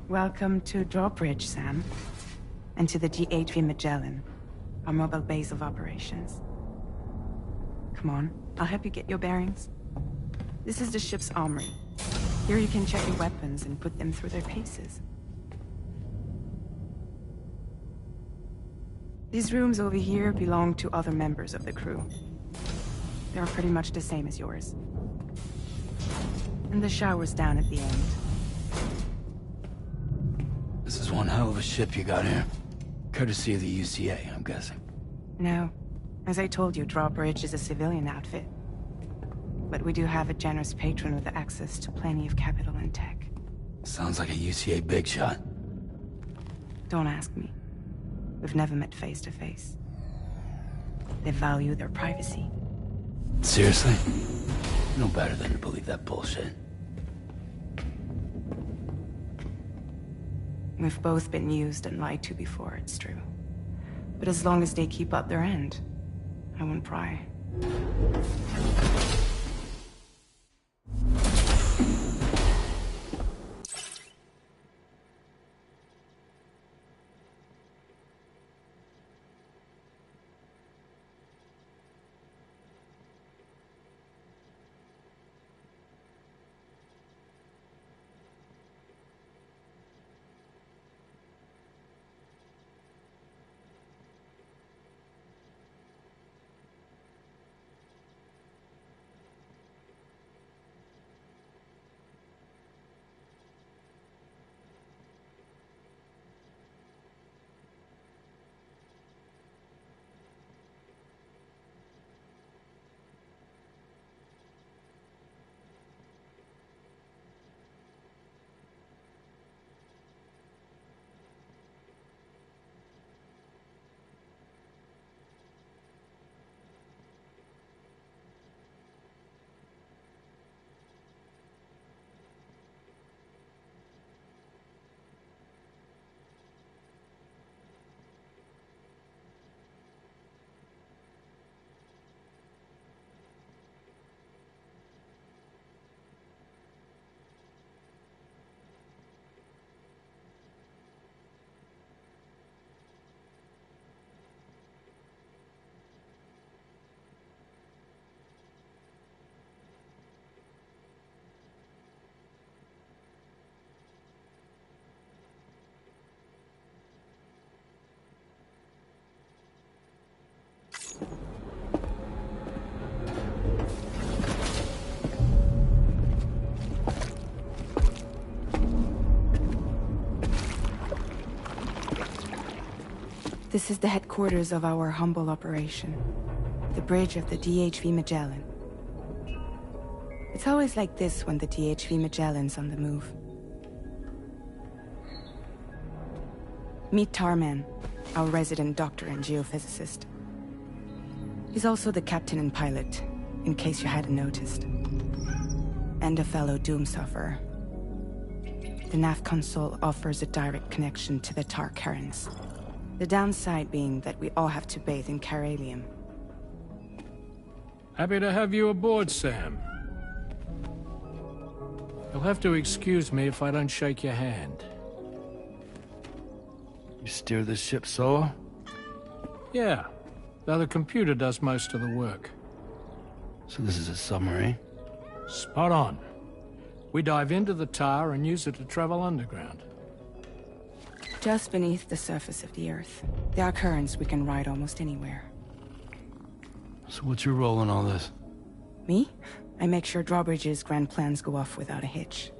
Welcome to Drawbridge, Sam. And to the GHV Magellan, our mobile base of operations. Come on, I'll help you get your bearings. This is the ship's armory. Here you can check your weapons and put them through their paces. These rooms over here belong to other members of the crew. They're pretty much the same as yours. And the shower's down at the end. This is one hell of a ship you got here. Courtesy of the UCA, I'm guessing. No. As I told you, Drawbridge is a civilian outfit. But we do have a generous patron with access to plenty of capital and tech. Sounds like a UCA big shot. Don't ask me. We've never met face to face. They value their privacy. Seriously? No better than to believe that bullshit. We've both been used and lied to before, it's true. But as long as they keep up their end, I won't pry. This is the headquarters of our humble operation. The bridge of the DHV Magellan. It's always like this when the DHV Magellan's on the move. Meet Tarman, our resident doctor and geophysicist. He's also the captain and pilot, in case you hadn't noticed. And a fellow doom sufferer. The nav console offers a direct connection to the Tar currents. The downside being that we all have to bathe in caralium. Happy to have you aboard, Sam. You'll have to excuse me if I don't shake your hand. You steer this ship solo? Yeah, though the computer does most of the work. So this is a submarine? Spot on. We dive into the Tar and use it to travel underground. Just beneath the surface of the Earth. There are currents we can ride almost anywhere. So what's your role in all this? Me? I make sure Drawbridge's grand plans go off without a hitch.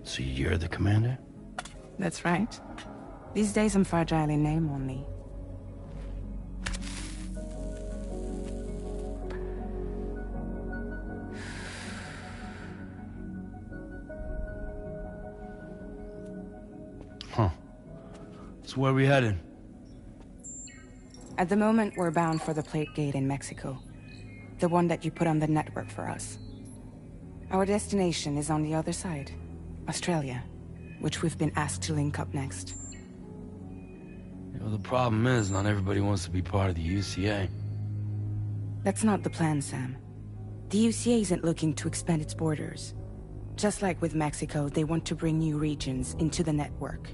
So you're the commander? That's right. These days I'm fragile in name only. Huh. So where are we headed? At the moment, we're bound for the Plate Gate in Mexico. The one that you put on the network for us. Our destination is on the other side, Australia, which we've been asked to link up next. You know, the problem is, not everybody wants to be part of the UCA. That's not the plan, Sam. The UCA isn't looking to expand its borders. Just like with Mexico, they want to bring new regions into the network.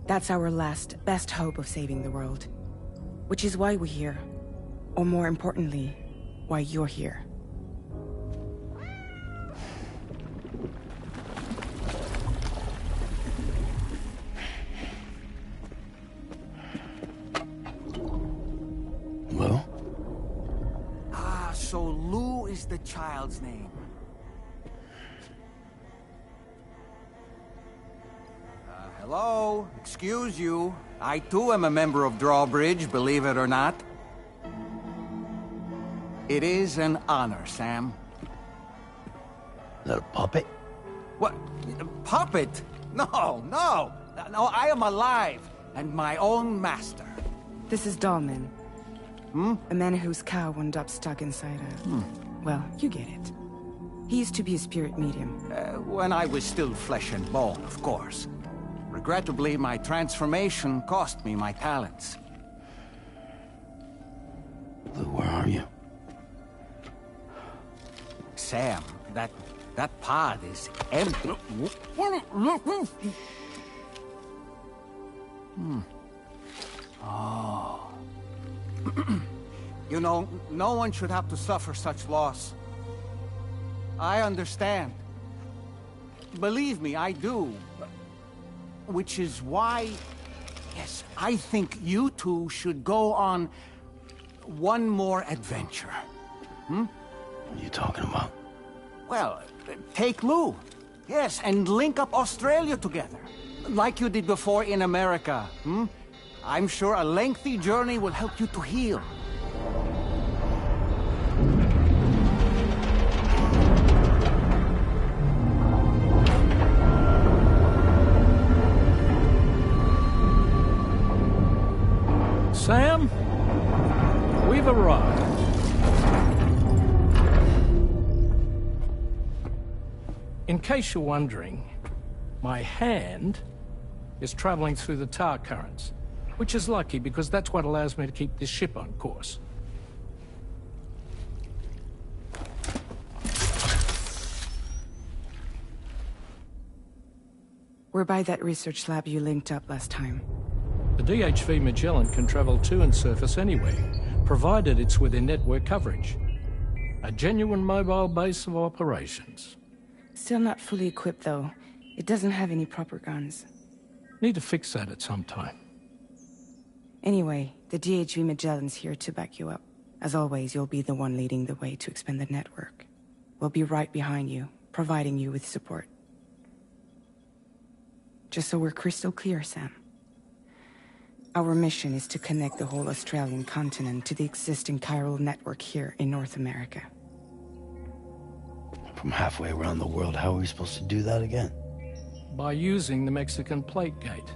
That's our last, best hope of saving the world. Which is why we're here. Or more importantly, why you're here. Well? Ah, so Lou is the child's name. Hello? Excuse you. I too am a member of Drawbridge, believe it or not. It is an honor, Sam. Is that a puppet? What? A puppet? No, no! No, I am alive, and my own master. This is Dahlman. A man whose cow wound up stuck inside a... Well, you get it. He used to be a spirit medium. When I was still flesh and bone, of course. Regrettably, my transformation cost me my talents. Lou, where are you? Sam, that pod is empty. Oh. You know, no one should have to suffer such loss. I understand. Believe me, I do. Which is why, yes, I think you two should go on one more adventure. What are you talking about? Well, take Lou. Yes, and link up Australia together. Like you did before in America. I'm sure a lengthy journey will help you to heal. Sam, we've arrived. In case you're wondering, my hand is traveling through the tar currents, which is lucky because that's what allows me to keep this ship on course. We're by that research lab you linked up last time. The DHV Magellan can travel to and surface anywhere, provided it's within network coverage. A genuine mobile base of operations. Still not fully equipped, though. It doesn't have any proper guns. Need to fix that at some time. Anyway, the DHV Magellan's here to back you up. As always, you'll be the one leading the way to expand the network. We'll be right behind you, providing you with support. Just so we're crystal clear, Sam. Our mission is to connect the whole Australian continent to the existing chiral network here in North America. From halfway around the world, how are we supposed to do that again? By using the Mexican plate gate.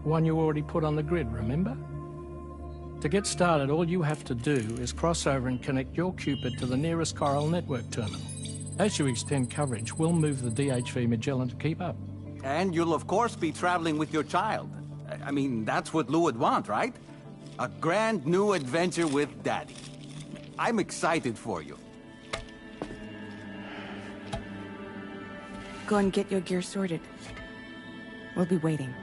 One you already put on the grid, remember? To get started, all you have to do is cross over and connect your Cupid to the nearest chiral network terminal. As you extend coverage, we'll move the DHV Magellan to keep up. And you'll of course be traveling with your child. I mean, that's what Lou would want, right? A grand new adventure with Daddy. I'm excited for you. Go and get your gear sorted. We'll be waiting.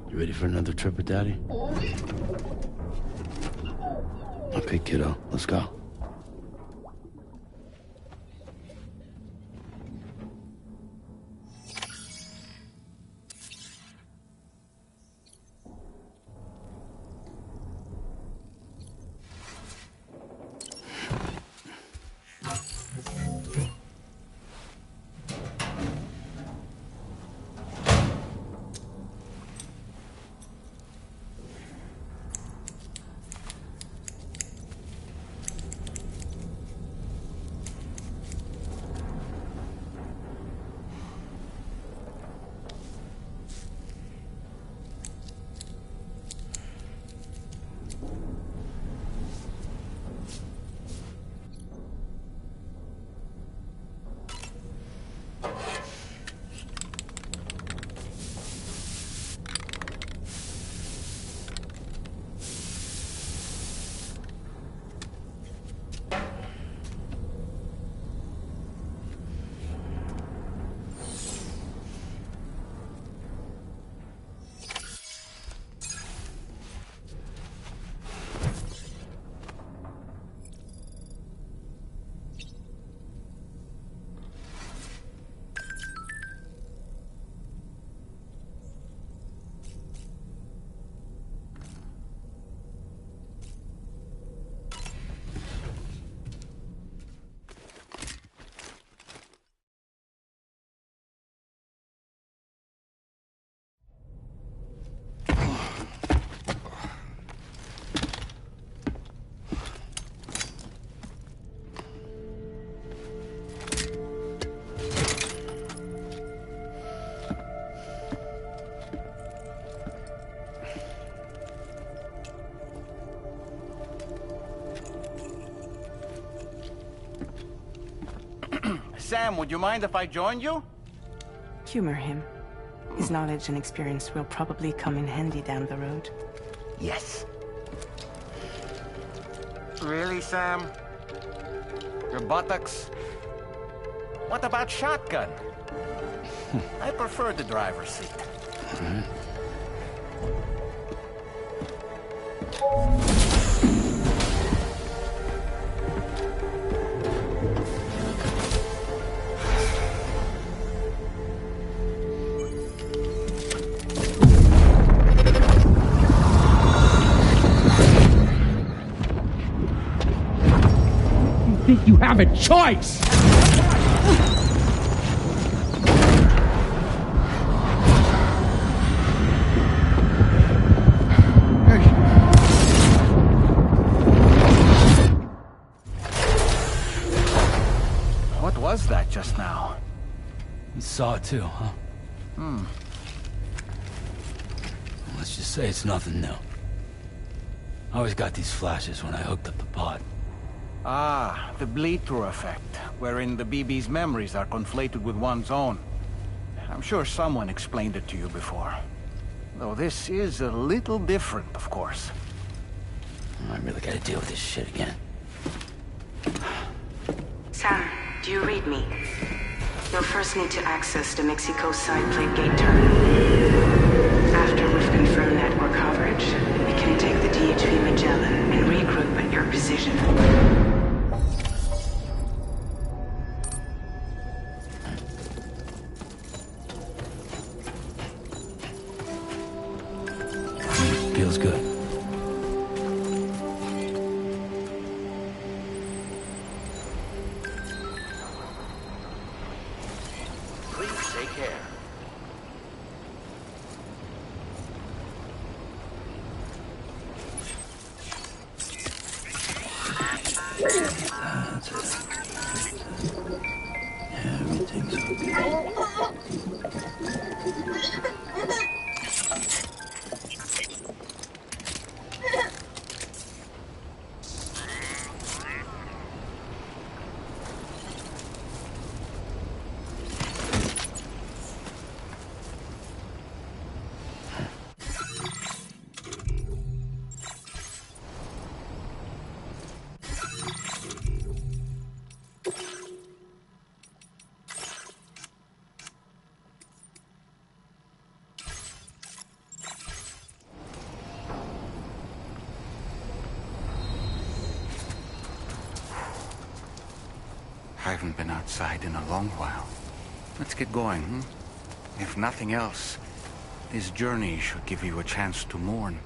You ready for another trip with Daddy? Okay, kiddo, let's go. Sam, would you mind if I joined you? Humor him. His knowledge and experience will probably come in handy down the road. Yes. Really, Sam? Your buttocks? What about shotgun? I prefer the driver's seat. Think you have a choice? What was that just now? You saw it too, huh? Let's just say it's nothing new. I always got these flashes when I hooked up the pod. Ah, the bleed-through effect, wherein the BB's memories are conflated with one's own. I'm sure someone explained it to you before. Though this is a little different, of course. I really gotta deal with this shit again. Sam, do you read me? You'll first need to access the Mexico side plate gate terminal. After we've confirmed network coverage, we can take the DHV Magellan and regroup at your position. Feels good. Please take care. That's it. Everything's okay. I haven't been outside in a long while. Let's get going, hmm? If nothing else, this journey should give you a chance to mourn.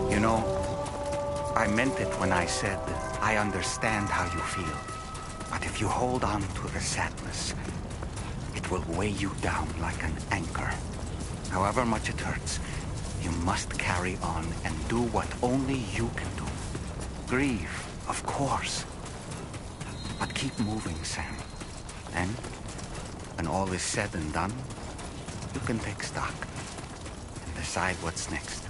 You know, I meant it when I said I understand how you feel. But if you hold on to the sadness, it will weigh you down like an anchor. However much it hurts, you must carry on and do what only you can do. Grieve, of course. But keep moving, Sam. Then, when all is said and done, you can take stock and decide what's next.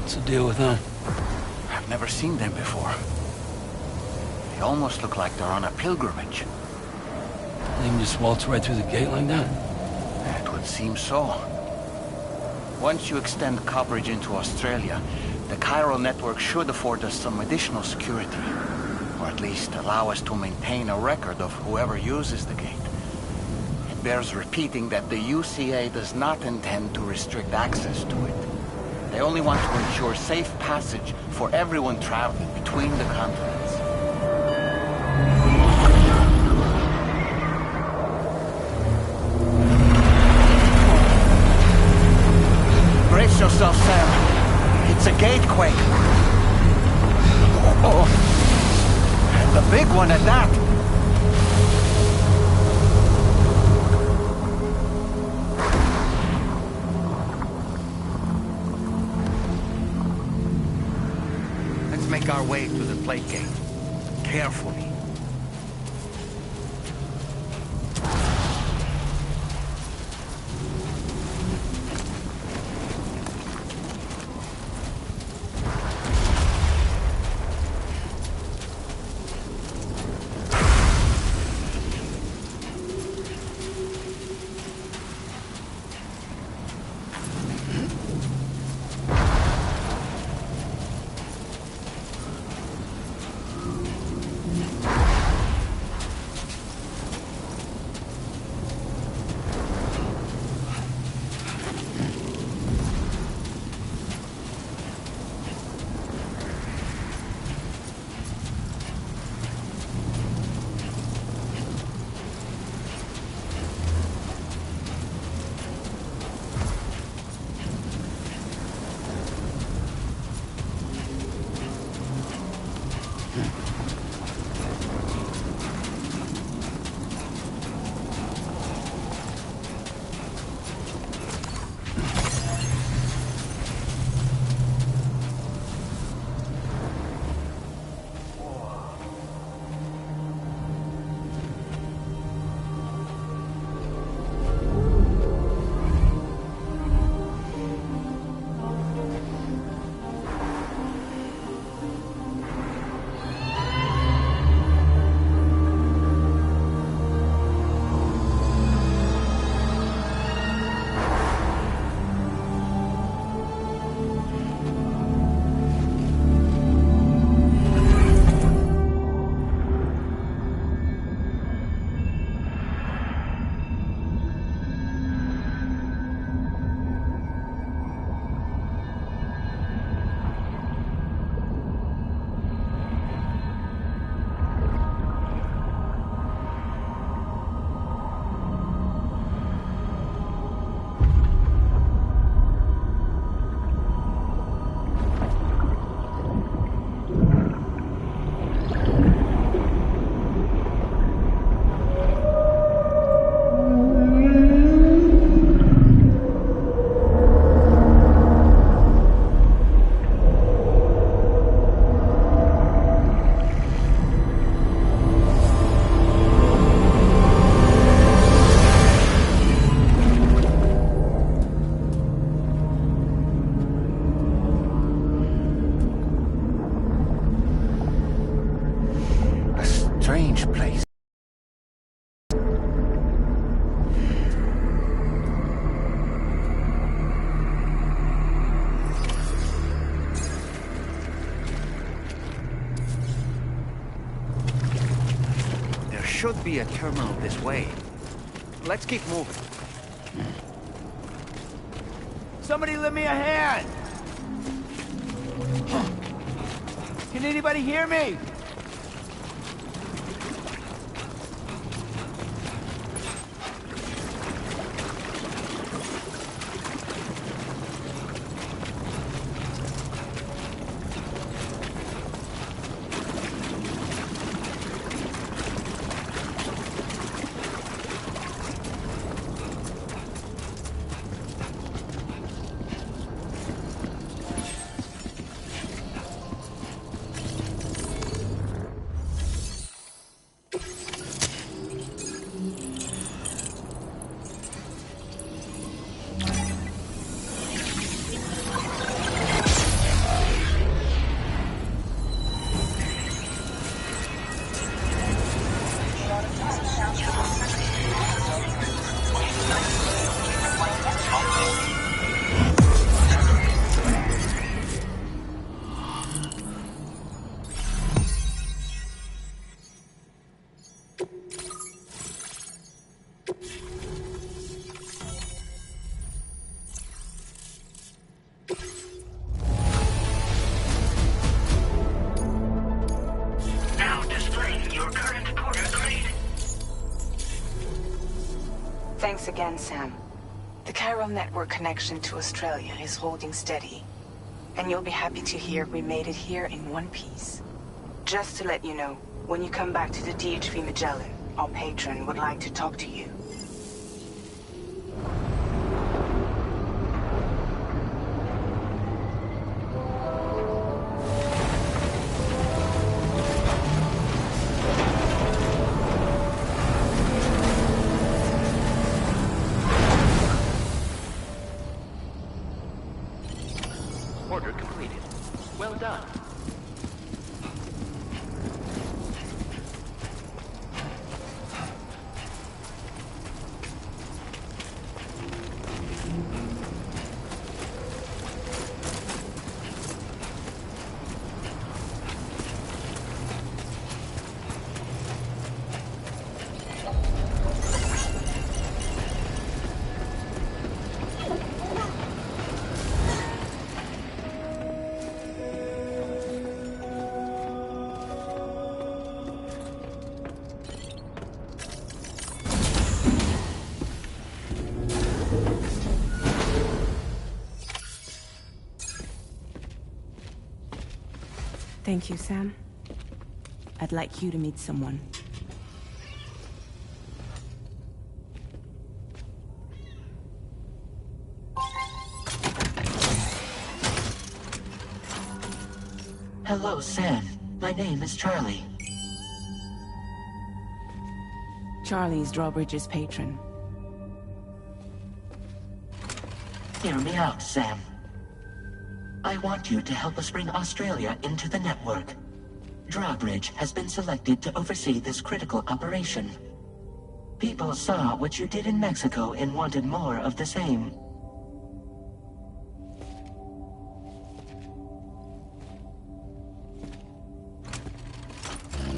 What's the deal with them? I've never seen them before. They almost look like they're on a pilgrimage. They can just waltz right through the gate like that? It would seem so. Once you extend coverage into Australia, the chiral network should afford us some additional security. Or at least allow us to maintain a record of whoever uses the gate. It bears repeating that the UCA does not intend to restrict access to it. They only want to ensure safe passage for everyone traveling between the continents. Brace yourself, Sam. It's a gatequake. Oh, and the big one at that. Let's make our way to the plate gate. Carefully. Strange place. There should be a terminal this way. Let's keep moving. Somebody lend me a hand! Can anybody hear me? Thanks again, Sam. The chiral network connection to Australia is holding steady. And you'll be happy to hear we made it here in one piece. Just to let you know, when you come back to the DHV Magellan, our patron would like to talk to you. Order completed. Well done. Thank you, Sam. I'd like you to meet someone. Hello, Sam. My name is Charlie. Charlie's Drawbridge's patron. Hear me out, Sam. I want you to help us bring Australia into the network. Drawbridge has been selected to oversee this critical operation. People saw what you did in Mexico and wanted more of the same.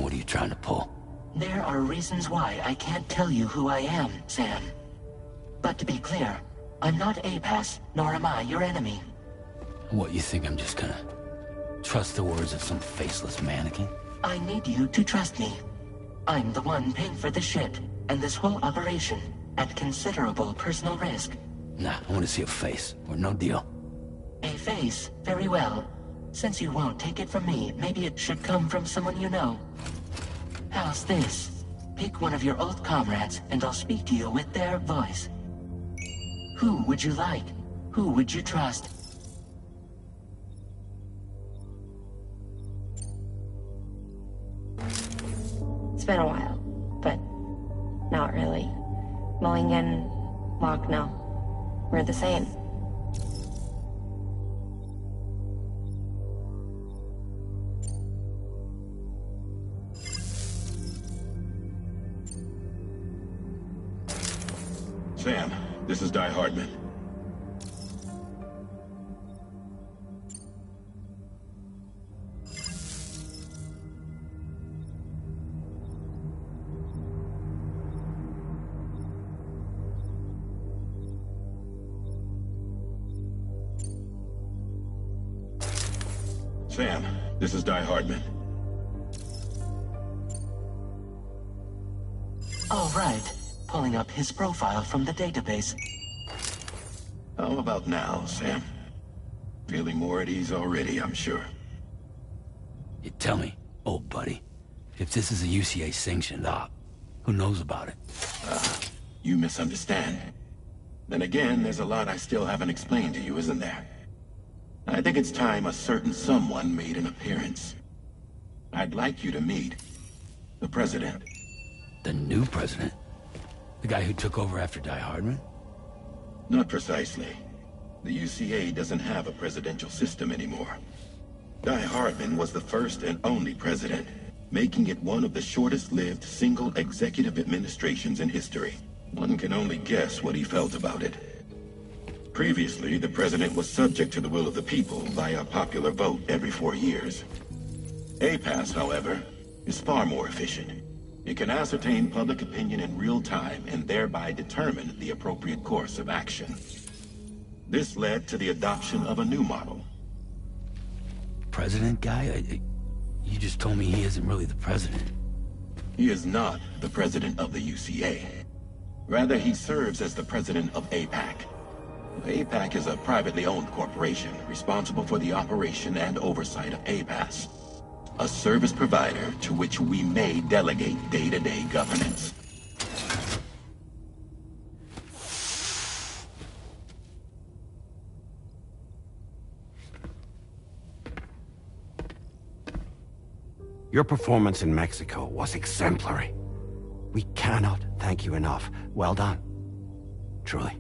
What are you trying to pull? There are reasons why I can't tell you who I am, Sam. But to be clear, I'm not APAS, nor am I your enemy. What, you think I'm just gonna trust the words of some faceless mannequin? I need you to trust me. I'm the one paying for the ship, and this whole operation, at considerable personal risk. Nah, I want to see a face, or no deal. A face? Very well. Since you won't take it from me, maybe it should come from someone you know. How's this? Pick one of your old comrades, and I'll speak to you with their voice. Who would you like? Who would you trust? It's been a while, but not really. Mulligan, Locke, no. We're the same. Sam, this is Di Hardman. Sam, this is Di Hardman. All right. Pulling up his profile from the database. How about now, Sam? Feeling more at ease already, I'm sure. You tell me, old buddy, if this is a UCA-sanctioned op, who knows about it? You misunderstand. Then again, there's a lot I still haven't explained to you, isn't there? I think it's time a certain someone made an appearance. I'd like you to meet the President. The new president? The guy who took over after Di Hardman? Not precisely. The UCA doesn't have a presidential system anymore. Di Hardman was the first and only president, making it one of the shortest-lived single executive administrations in history. One can only guess what he felt about it. Previously, the president was subject to the will of the people via a popular vote every 4 years. APAS, however, is far more efficient. It can ascertain public opinion in real time and thereby determine the appropriate course of action. This led to the adoption of a new model. President guy? You just told me he isn't really the president. He is not the president of the UCA. Rather, he serves as the president of APAC. APAC is a privately owned corporation responsible for the operation and oversight of APAS, a service provider to which we may delegate day-to-day governance. Your performance in Mexico was exemplary. We cannot thank you enough. Well done. Truly.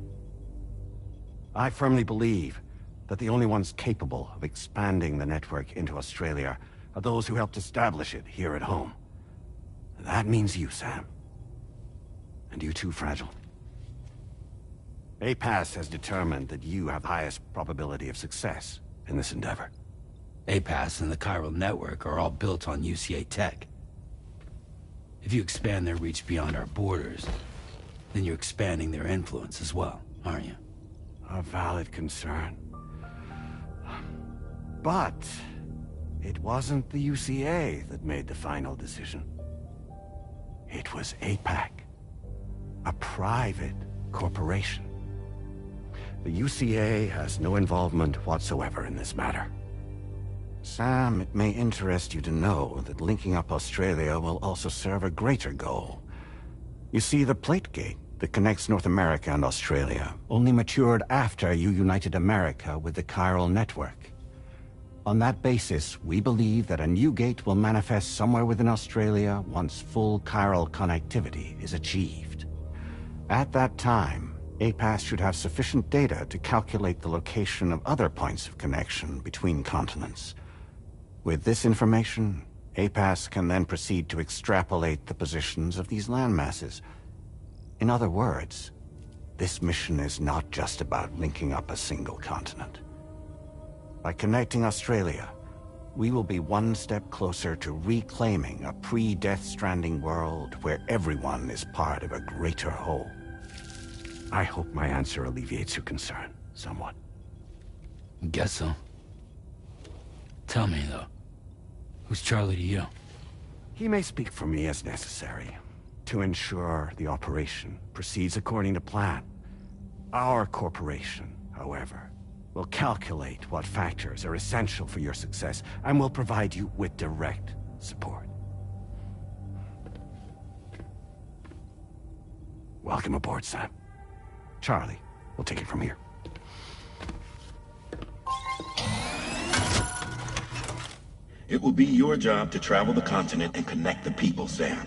I firmly believe that the only ones capable of expanding the network into Australia are those who helped establish it here at home. That means you, Sam. And you too, Fragile. APAS has determined that you have the highest probability of success in this endeavor. APAS and the chiral network are all built on UCA tech. If you expand their reach beyond our borders, then you're expanding their influence as well, aren't you? A valid concern. But it wasn't the UCA that made the final decision. It was APAC, a private corporation. The UCA has no involvement whatsoever in this matter. Sam, it may interest you to know that linking up Australia will also serve a greater goal. You see, the plate gate that connects North America and Australia only matured after you united America with the chiral network. On that basis, we believe that a new gate will manifest somewhere within Australia once full chiral connectivity is achieved. At that time, APAS should have sufficient data to calculate the location of other points of connection between continents. With this information, APAS can then proceed to extrapolate the positions of these landmasses. In other words, this mission is not just about linking up a single continent. By connecting Australia, we will be one step closer to reclaiming a pre-Death Stranding world where everyone is part of a greater whole. I hope my answer alleviates your concern somewhat. Guess so. Tell me, though. Who's Charlie to you? He may speak for me as necessary, to ensure the operation proceeds according to plan. Our corporation, however, will calculate what factors are essential for your success, and will provide you with direct support. Welcome aboard, Sam. Charlie, we'll take it from here. It will be your job to travel the continent and connect the people, Sam.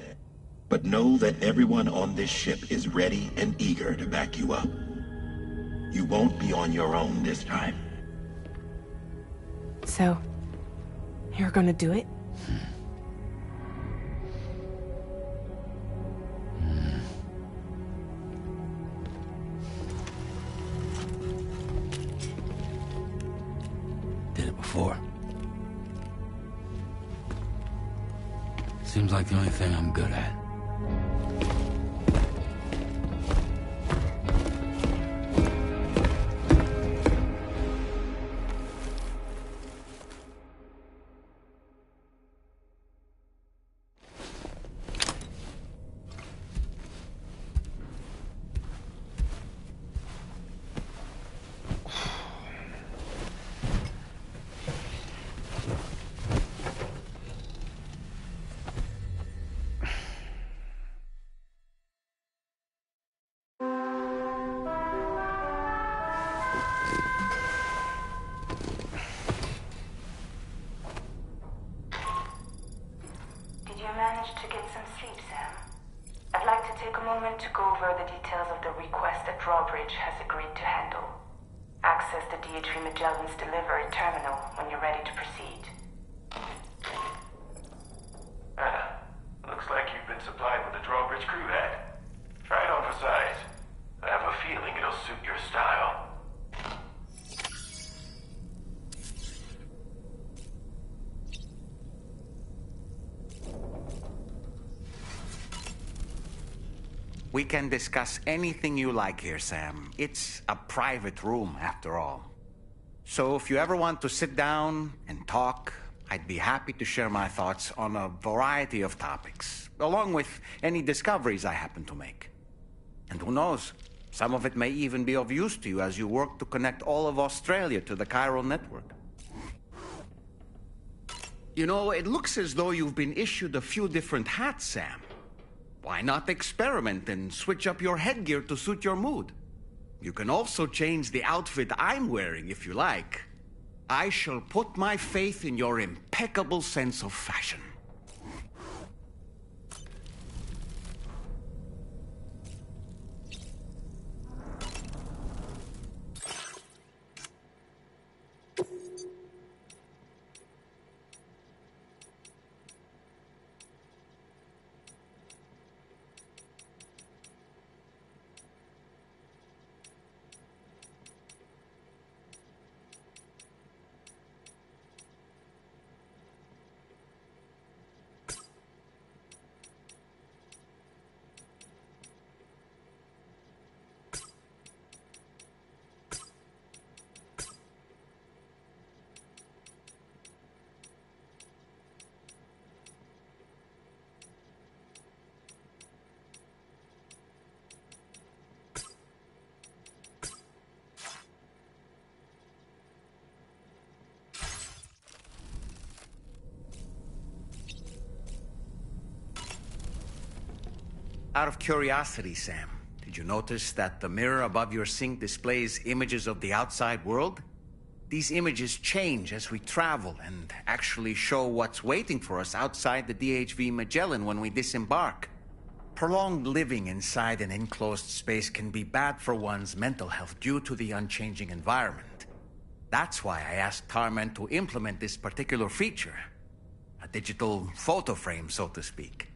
But know that everyone on this ship is ready and eager to back you up. You won't be on your own this time. So, you're gonna do it? Did it before. Seems like the only thing I'm good at. managed to get some sleep, Sam? I'd like to take a moment to go over the details of the request that Drawbridge has agreed to handle. Access the DH3 Magellan's delivery terminal when you're ready to proceed. Looks like you've been supplied with the Drawbridge crew hat. Try it on for size. I have a feeling it'll suit your style. We can discuss anything you like here, Sam. It's a private room, after all. So if you ever want to sit down and talk, I'd be happy to share my thoughts on a variety of topics, along with any discoveries I happen to make. And who knows, some of it may even be of use to you as you work to connect all of Australia to the chiral network. You know, it looks as though you've been issued a few different hats, Sam. Why not experiment and switch up your headgear to suit your mood? You can also change the outfit I'm wearing if you like. I shall put my faith in your impeccable sense of fashion. Out of curiosity, Sam, did you notice that the mirror above your sink displays images of the outside world? These images change as we travel and actually show what's waiting for us outside the DHV Magellan when we disembark. Prolonged living inside an enclosed space can be bad for one's mental health due to the unchanging environment. That's why I asked Tarman to implement this particular feature. A digital photo frame, so to speak.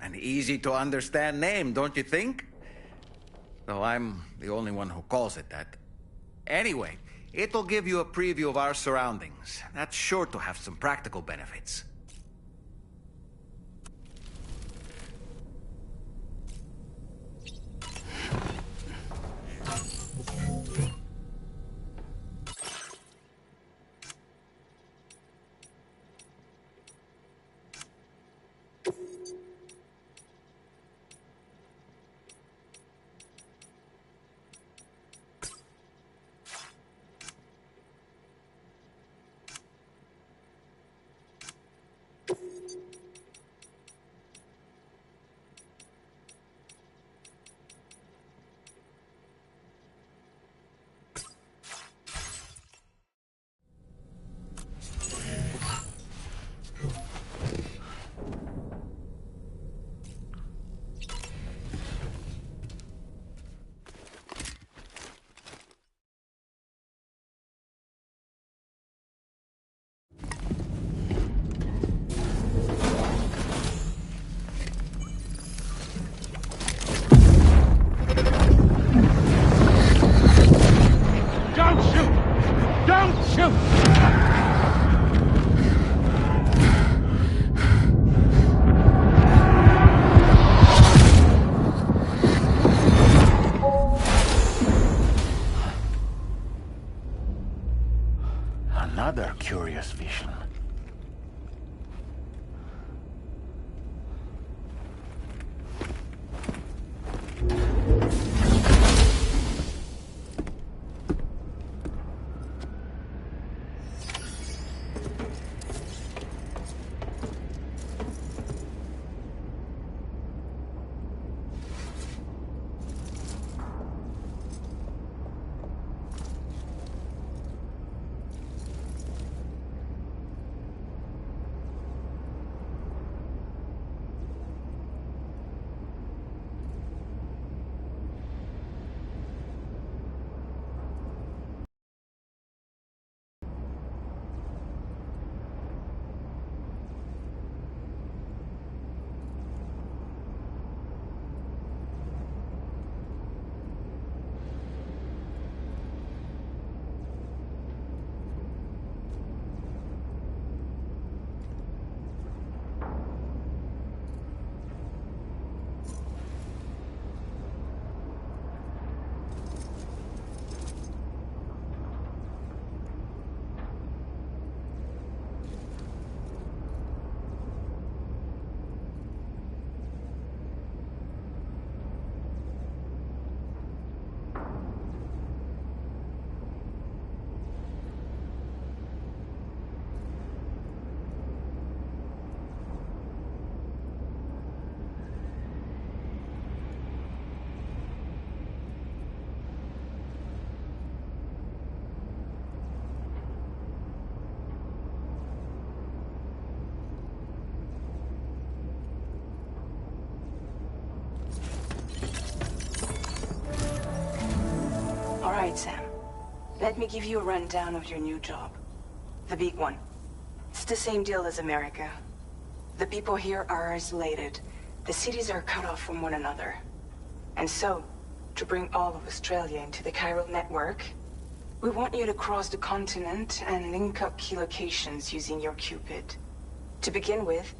An easy-to-understand name, don't you think? Though I'm the only one who calls it that. Anyway, it'll give you a preview of our surroundings. That's sure to have some practical benefits. Another curious vision. Let me give you a rundown of your new job. The big one. It's the same deal as America. The people here are isolated. The cities are cut off from one another. And so, to bring all of Australia into the chiral network, we want you to cross the continent and link up key locations using your Cupid. To begin with,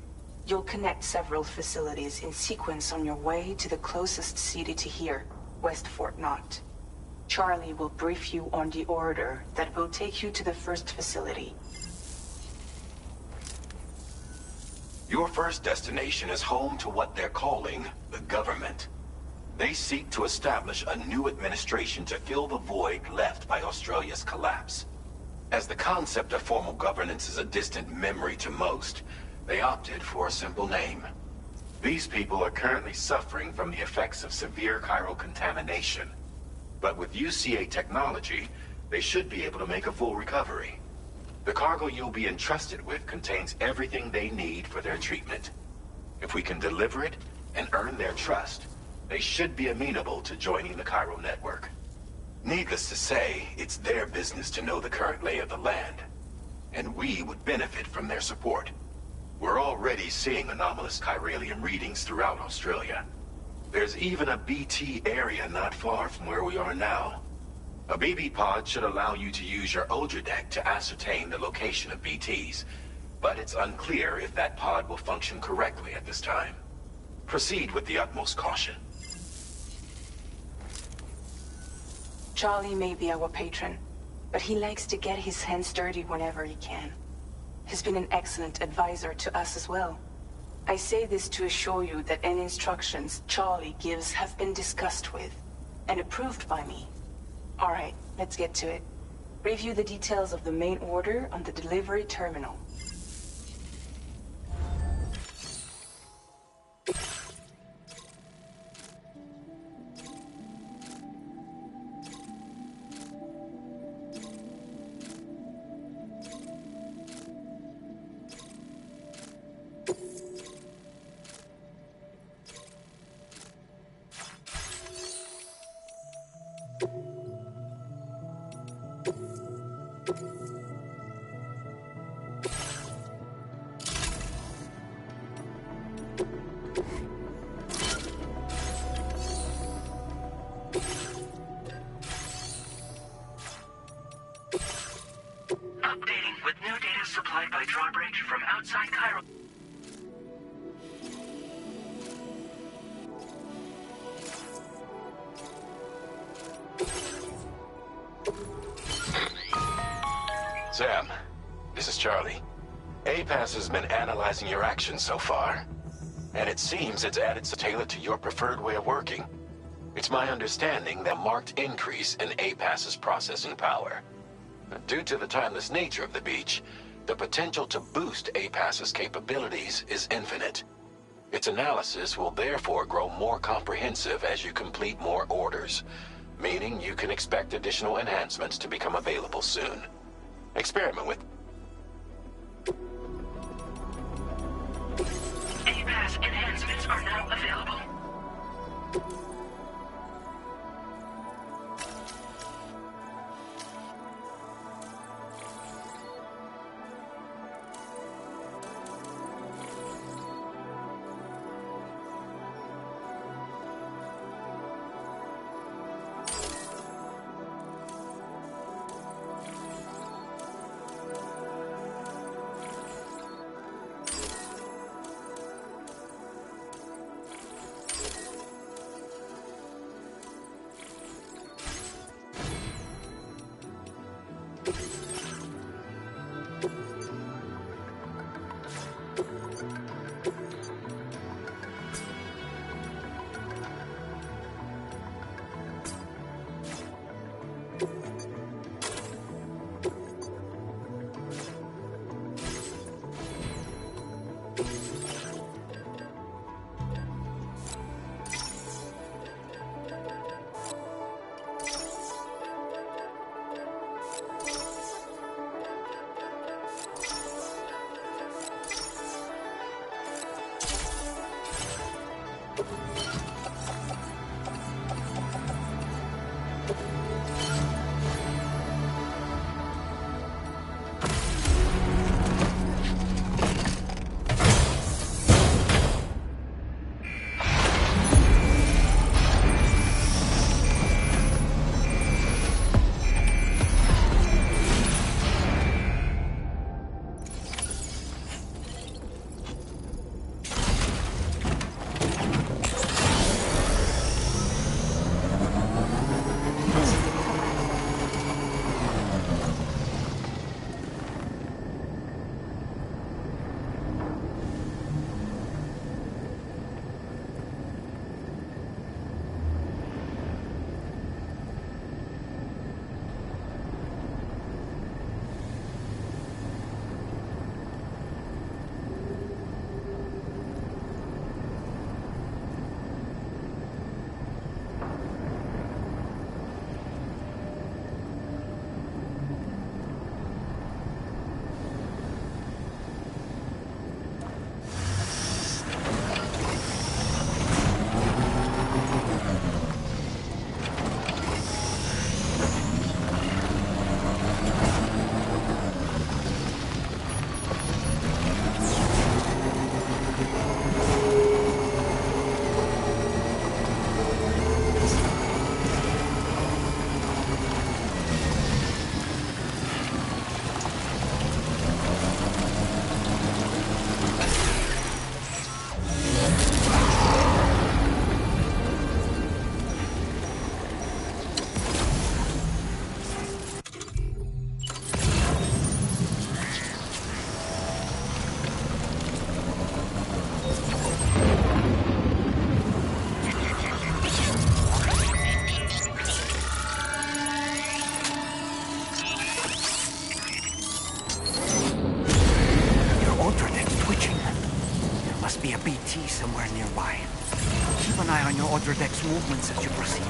you'll connect several facilities in sequence on your way to the closest city to here, West Fort Knott. Charlie will brief you on the order that will take you to the first facility. Your first destination is home to what they're calling the government. They seek to establish a new administration to fill the void left by Australia's collapse. As the concept of formal governance is a distant memory to most, they opted for a simple name. These people are currently suffering from the effects of severe chiral contamination. But with UCA technology, they should be able to make a full recovery. The cargo you'll be entrusted with contains everything they need for their treatment. If we can deliver it and earn their trust, they should be amenable to joining the chiral network. Needless to say, it's their business to know the current lay of the land, and we would benefit from their support. We're already seeing anomalous chiralium readings throughout Australia. There's even a BT area not far from where we are now. A BB pod should allow you to use your Ultra deck to ascertain the location of BTs, but it's unclear if that pod will function correctly at this time. Proceed with the utmost caution. Charlie may be our patron, but he likes to get his hands dirty whenever he can. He's been an excellent advisor to us as well. I say this to assure you that any instructions Charlie gives have been discussed with and approved by me. All right, let's get to it. Review the details of the main order on the delivery terminal. Updating with new data supplied by drawbridge from outside Cairo. Sam, this is Charlie. APAS has been analyzing your actions so far, and it seems it's added some tailor to your preferred way of working. It's my understanding that a marked increase in APAS's processing power. Due to the timeless nature of the beach, the potential to boost APAS's capabilities is infinite. Its analysis will therefore grow more comprehensive as you complete more orders, meaning you can expect additional enhancements to become available soon. Experiment with. APAS enhancements are now available. somewhere nearby. Keep an eye on your other deck's movements as you proceed.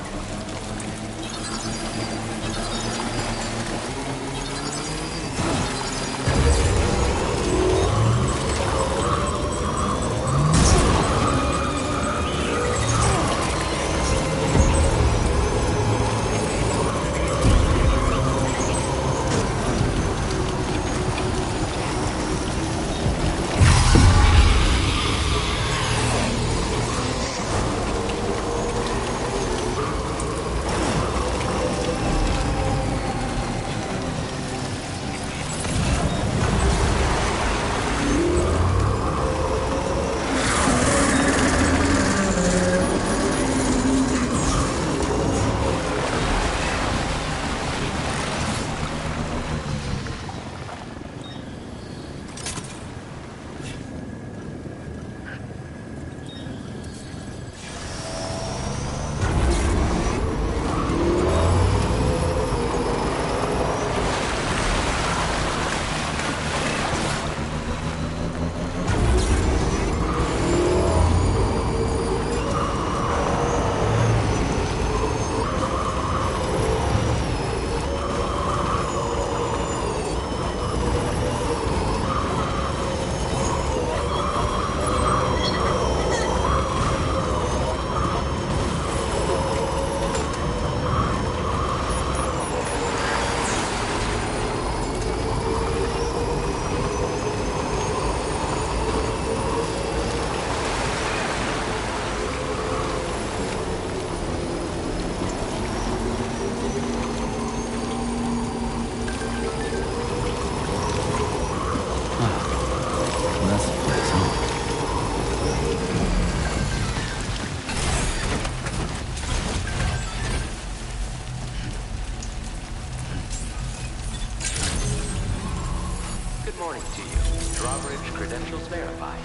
Good morning to you. Drawbridge credentials verified.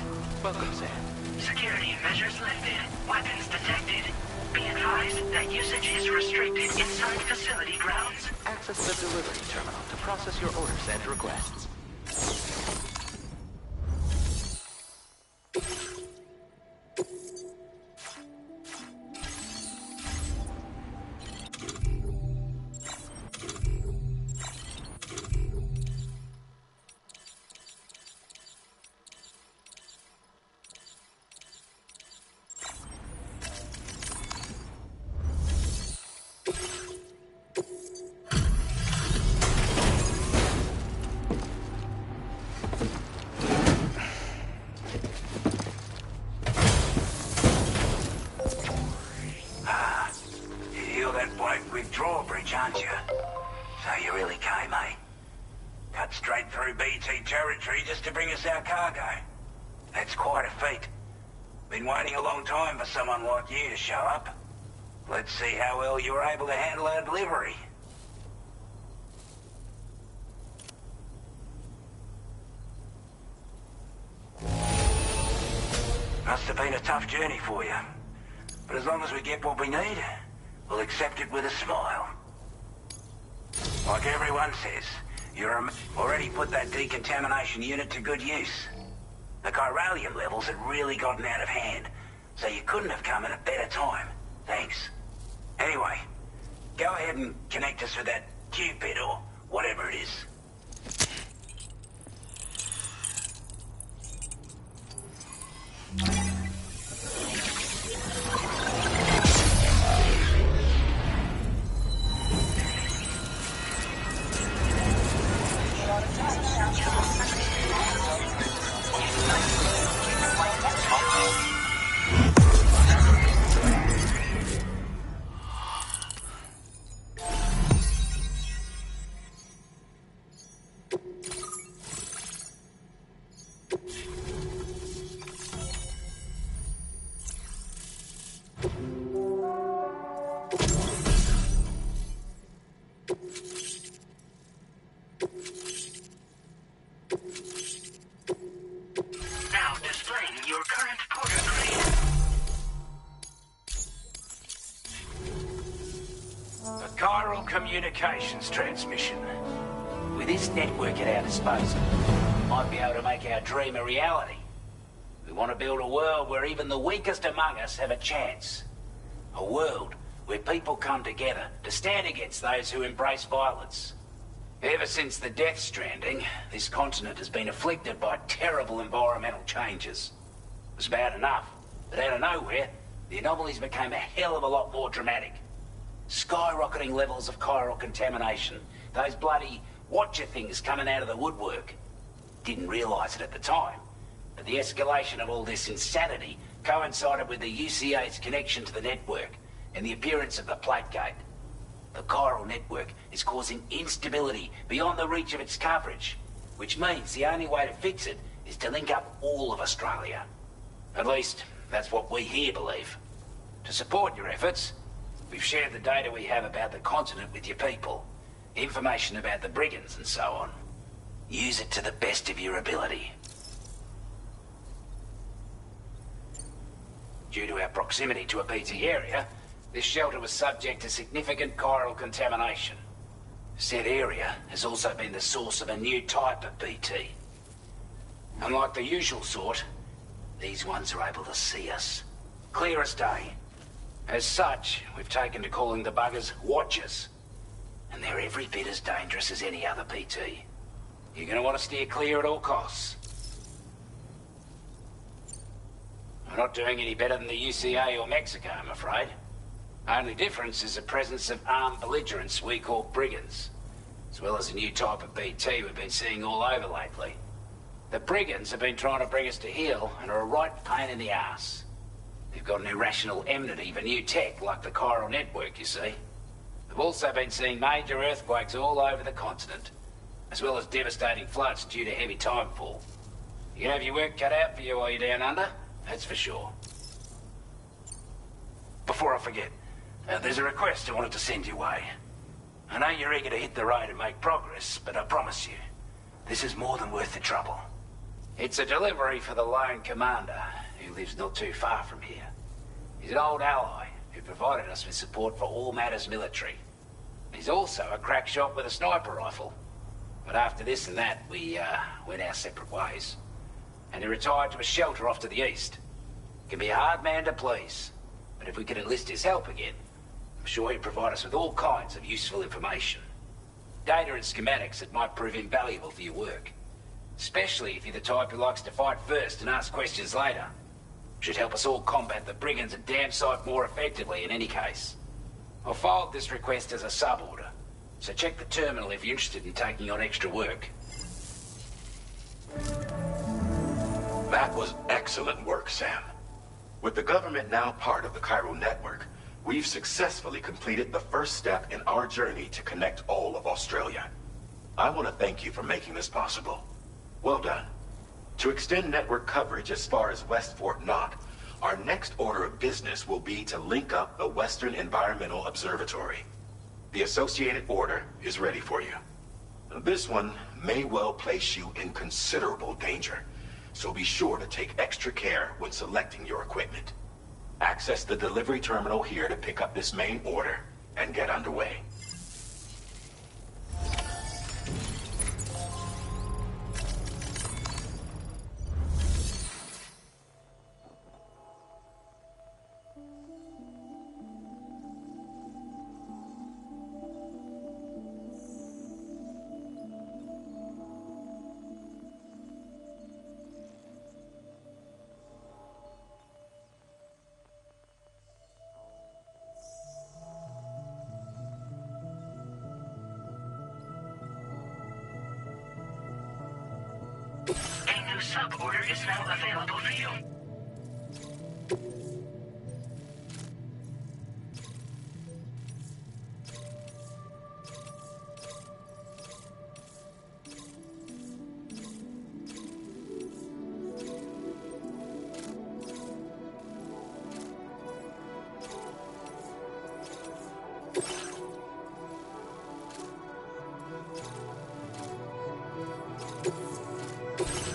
Welcome, Sam. Security measures lifted. Weapons detected. Be advised that usage is restricted inside facility grounds. Access the delivery terminal to process your orders and requests. Drawbridge, aren't you? So you really came, eh? Cut straight through BT territory just to bring us our cargo. That's quite a feat. Been waiting a long time for someone like you to show up. Let's see how well you were able to handle our delivery. Must have been a tough journey for you. But as long as we get what we need, we'll accept it with a smile. Like everyone says, already put that decontamination unit to good use. The chiralium levels had really gotten out of hand, so you couldn't have come at a better time. Thanks. Anyway, go ahead and connect us with that Cupid or whatever it is. Now displaying your current porter grade. A chiral communications transmission. With this network at our disposal, we might be able to make our dream a reality. We want to build a world where even the weakest among us have a chance. A world where people come together to stand against those who embrace violence. Ever since the death stranding, this continent has been afflicted by terrible environmental changes. It was bad enough, but out of nowhere, the anomalies became a hell of a lot more dramatic. Skyrocketing levels of chiral contamination, those bloody watcher things coming out of the woodwork. Didn't realise it at the time, but the escalation of all this insanity coincided with the UCA's connection to the network and the appearance of the plate gate. The chiral network is causing instability beyond the reach of its coverage, which means the only way to fix it is to link up all of Australia. At least, that's what we here believe. To support your efforts, we've shared the data we have about the continent with your people, information about the brigands and so on. Use it to the best of your ability. Due to our proximity to a BT area, this shelter was subject to significant chiral contamination. Said area has also been the source of a new type of BT. Unlike the usual sort, these ones are able to see us. Clear as day. As such, we've taken to calling the buggers Watchers. And they're every bit as dangerous as any other BT. You're gonna want to steer clear at all costs. We're not doing any better than the UCA or Mexico, I'm afraid. Only difference is the presence of armed belligerents we call brigands, as well as a new type of BT we've been seeing all over lately. The brigands have been trying to bring us to heel and are a right pain in the ass. They've got an irrational enmity for new tech like the chiral network, you see. We've also been seeing major earthquakes all over the continent, as well as devastating floods due to heavy timefall. You can have your work cut out for you while you're down under, that's for sure. Before I forget, there's a request I wanted to send your way. I know you're eager to hit the road and make progress, but I promise you, this is more than worth the trouble. It's a delivery for the lone commander, who lives not too far from here. He's an old ally who provided us with support for all matters military. He's also a crack shot with a sniper rifle. But after this and that, we went our separate ways. And he retired to a shelter off to the east. He can be a hard man to please, but if we could enlist his help again, I'm sure he'd provide us with all kinds of useful information. Data and schematics that might prove invaluable for your work. Especially if you're the type who likes to fight first and ask questions later. Should help us all combat the brigands a damn sight more effectively in any case. I'll filed this request as a sub-order, so check the terminal if you're interested in taking on extra work. That was excellent work, Sam. With the government now part of the chiral network, we've successfully completed the first step in our journey to connect all of Australia. I want to thank you for making this possible. Well done. To extend network coverage as far as West Fort Knott, our next order of business will be to link up the Western Environmental Observatory. The associated order is ready for you. This one may well place you in considerable danger, so be sure to take extra care when selecting your equipment. Access the delivery terminal here to pick up this main order and get underway. A new sub-order is now available for you.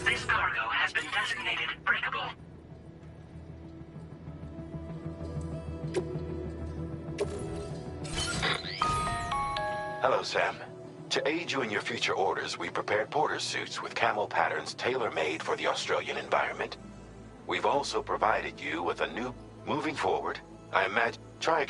This cargo has been designated breakable. Hello, Sam. To aid you in your future orders, we prepared porter suits with camo patterns tailor-made for the Australian environment. We've also provided you with a new... Moving forward, I imagine... Try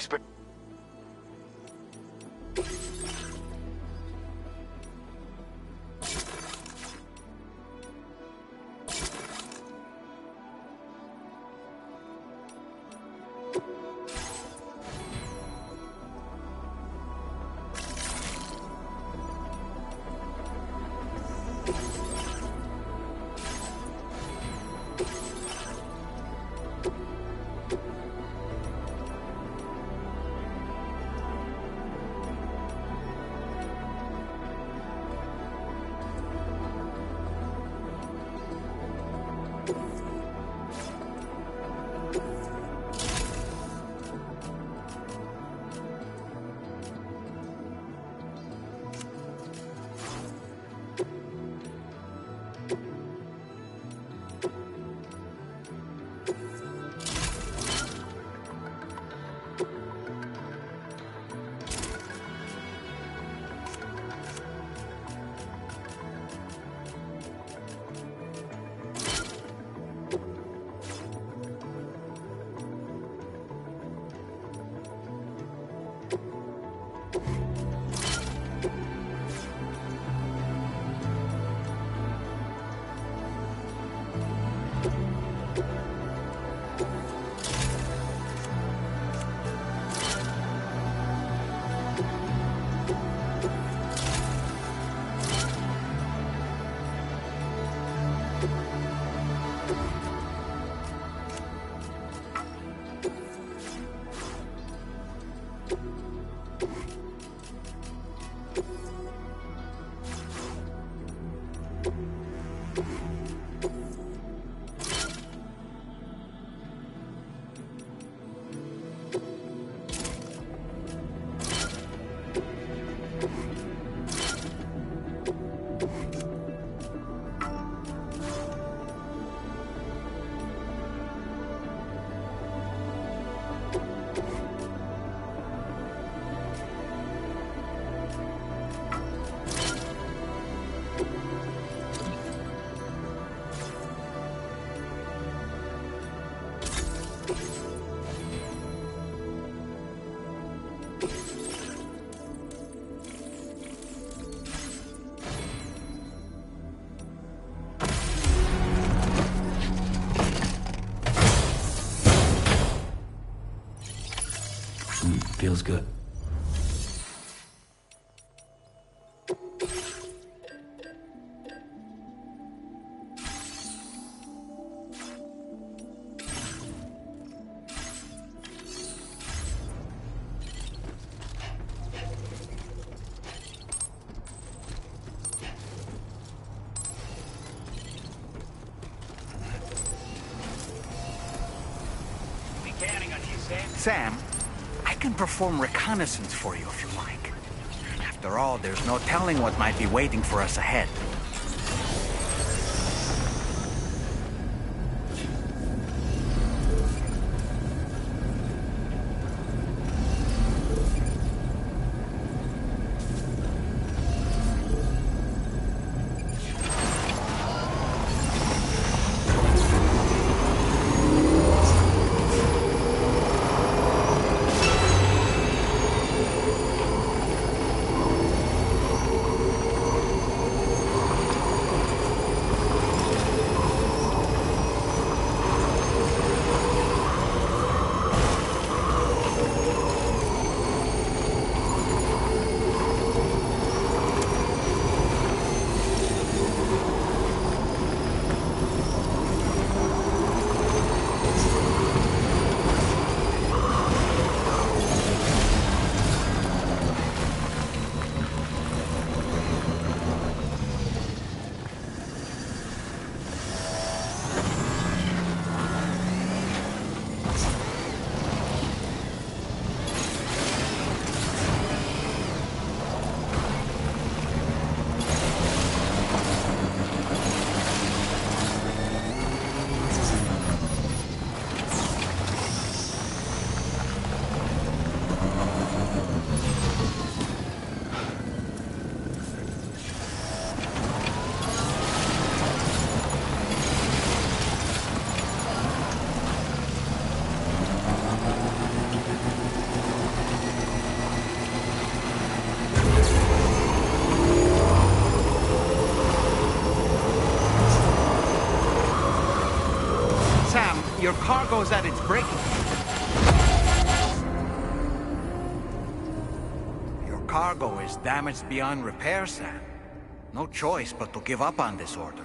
Feels good. Sam, I can perform reconnaissance for you if you like. After all, there's no telling what might be waiting for us ahead. Your cargo's at its breaking point. Your cargo is damaged beyond repair, Sam. No choice but to give up on this order.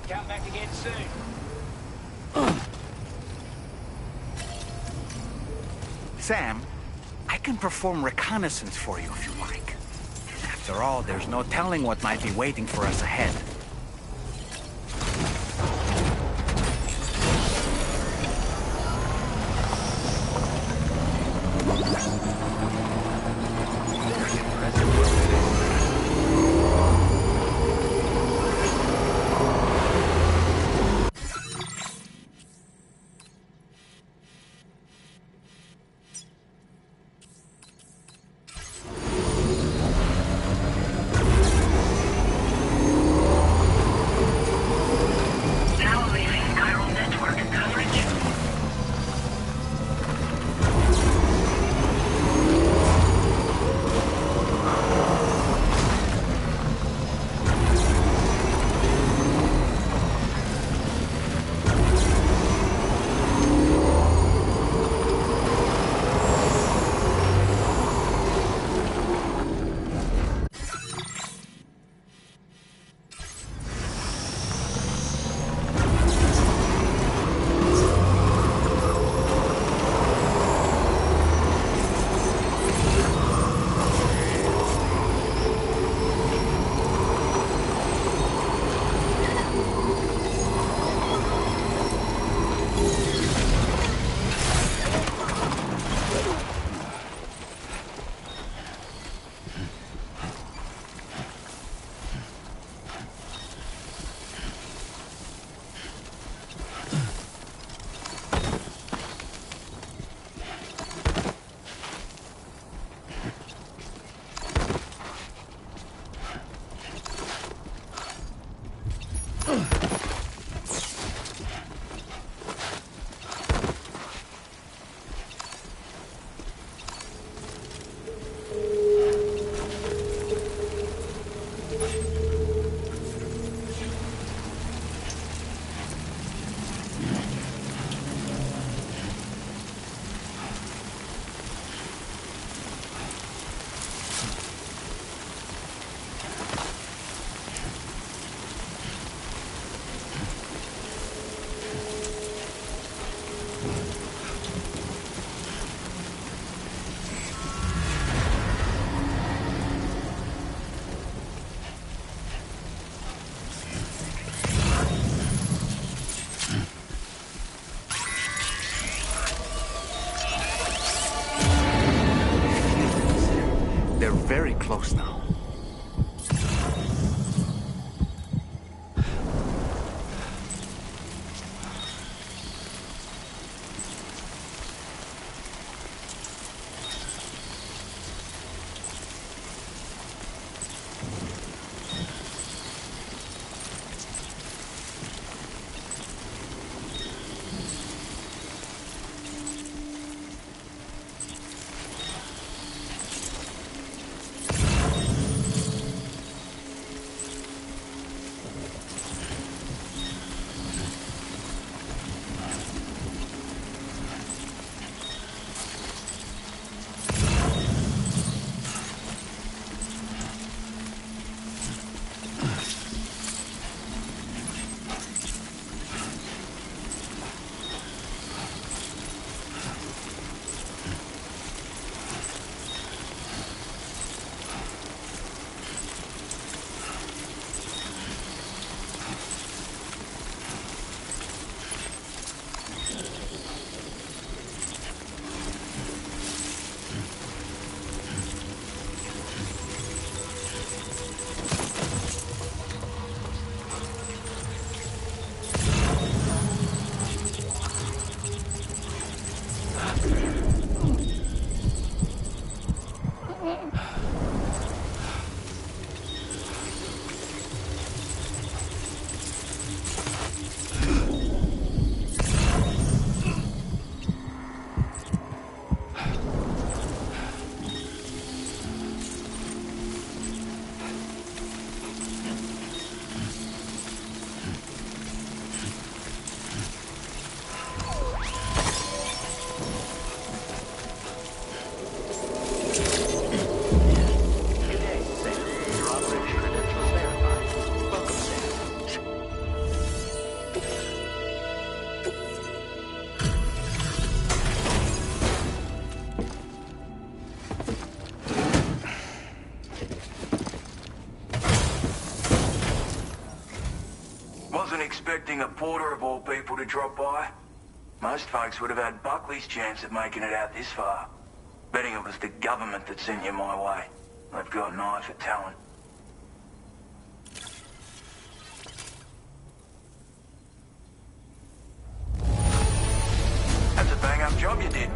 Come back again soon. Sam, I can perform reconnaissance for you if you like. After all, there's no telling what might be waiting for us ahead. They're very close now. expecting a porter of all people to drop by. Most folks would have had Buckley's chance of making it out this far. Betting it was the government that sent you my way. They've got an eye for talent. That's a bang-up job you did.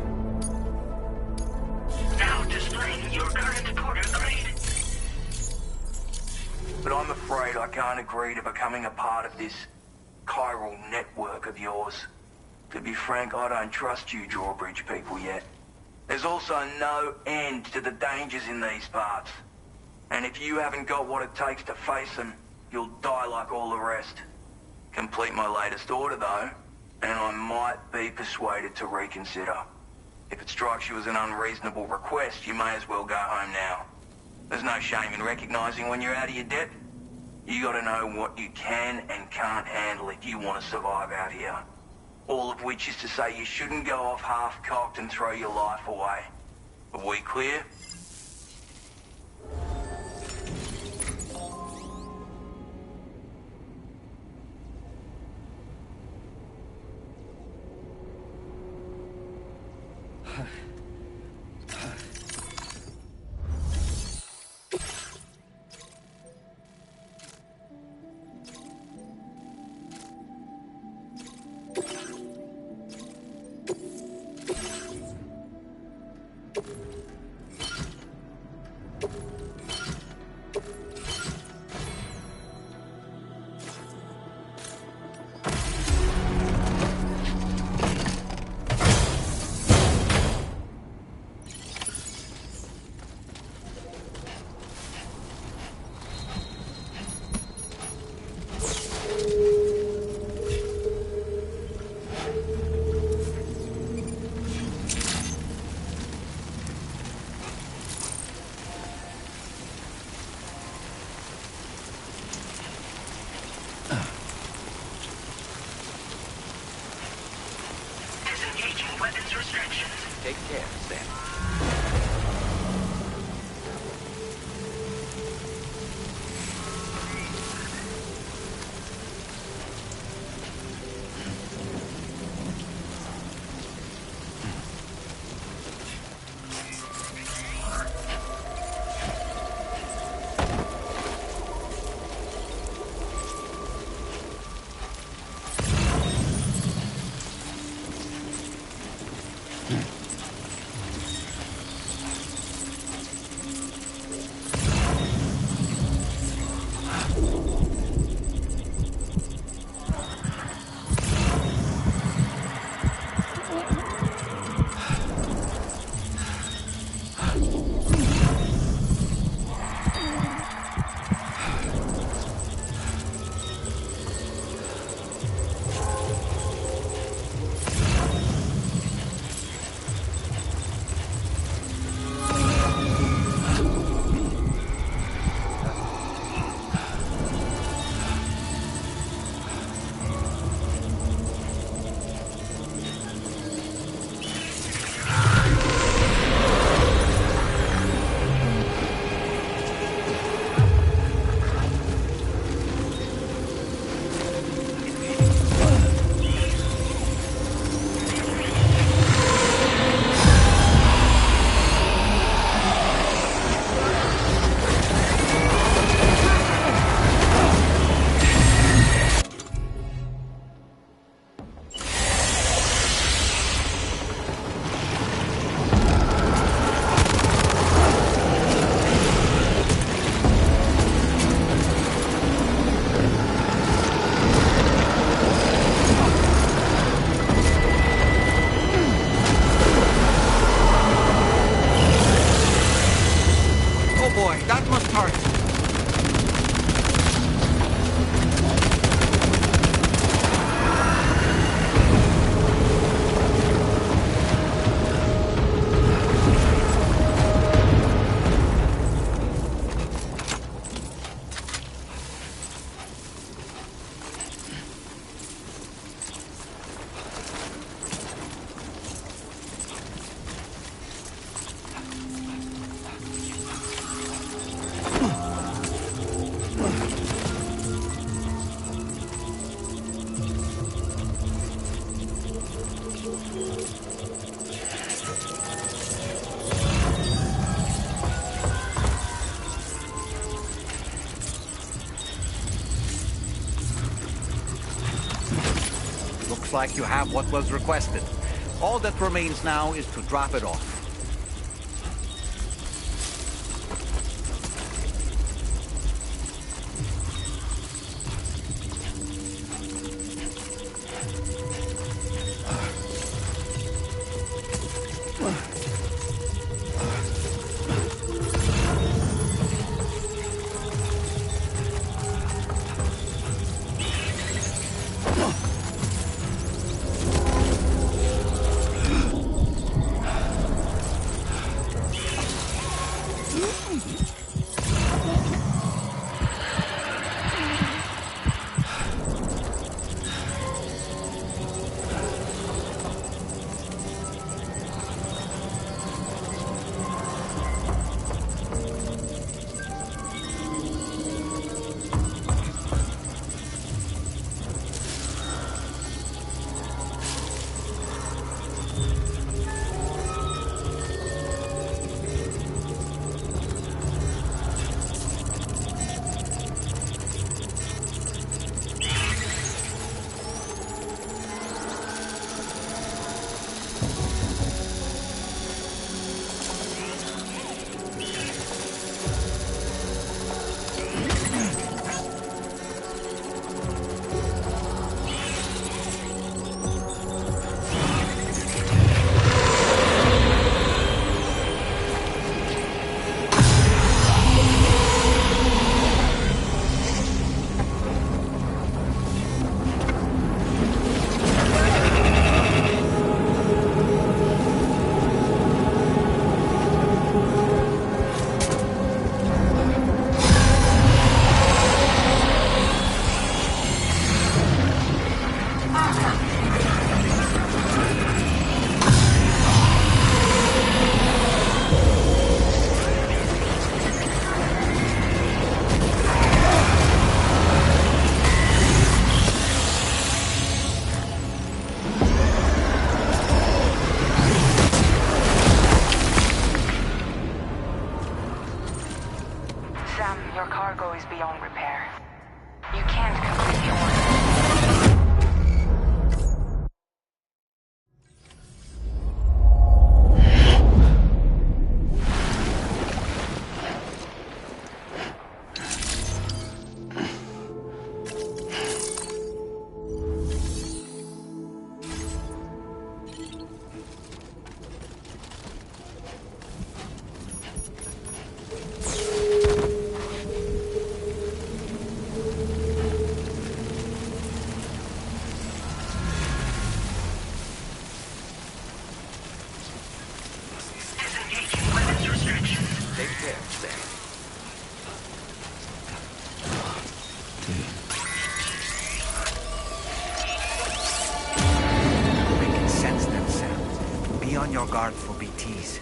Now displaying your current porter grade. But I'm afraid I can't agree to becoming a part of this chiral network of yours. To be frank, I don't trust you drawbridge people yet. There's also no end to the dangers in these parts. And if you haven't got what it takes to face them, you'll die like all the rest. Complete my latest order, though, and I might be persuaded to reconsider. If it strikes you as an unreasonable request, you may as well go home now. There's no shame in recognizing when you're out of your depth. You gotta know what you can and can't handle if you want to survive out here. All of which is to say you shouldn't go off half-cocked and throw your life away. Are we clear? Take care, Sam. like you have what was requested. All that remains now is to drop it off. Your cargo is beyond repair. You can't complete the order. On your guard for BTs.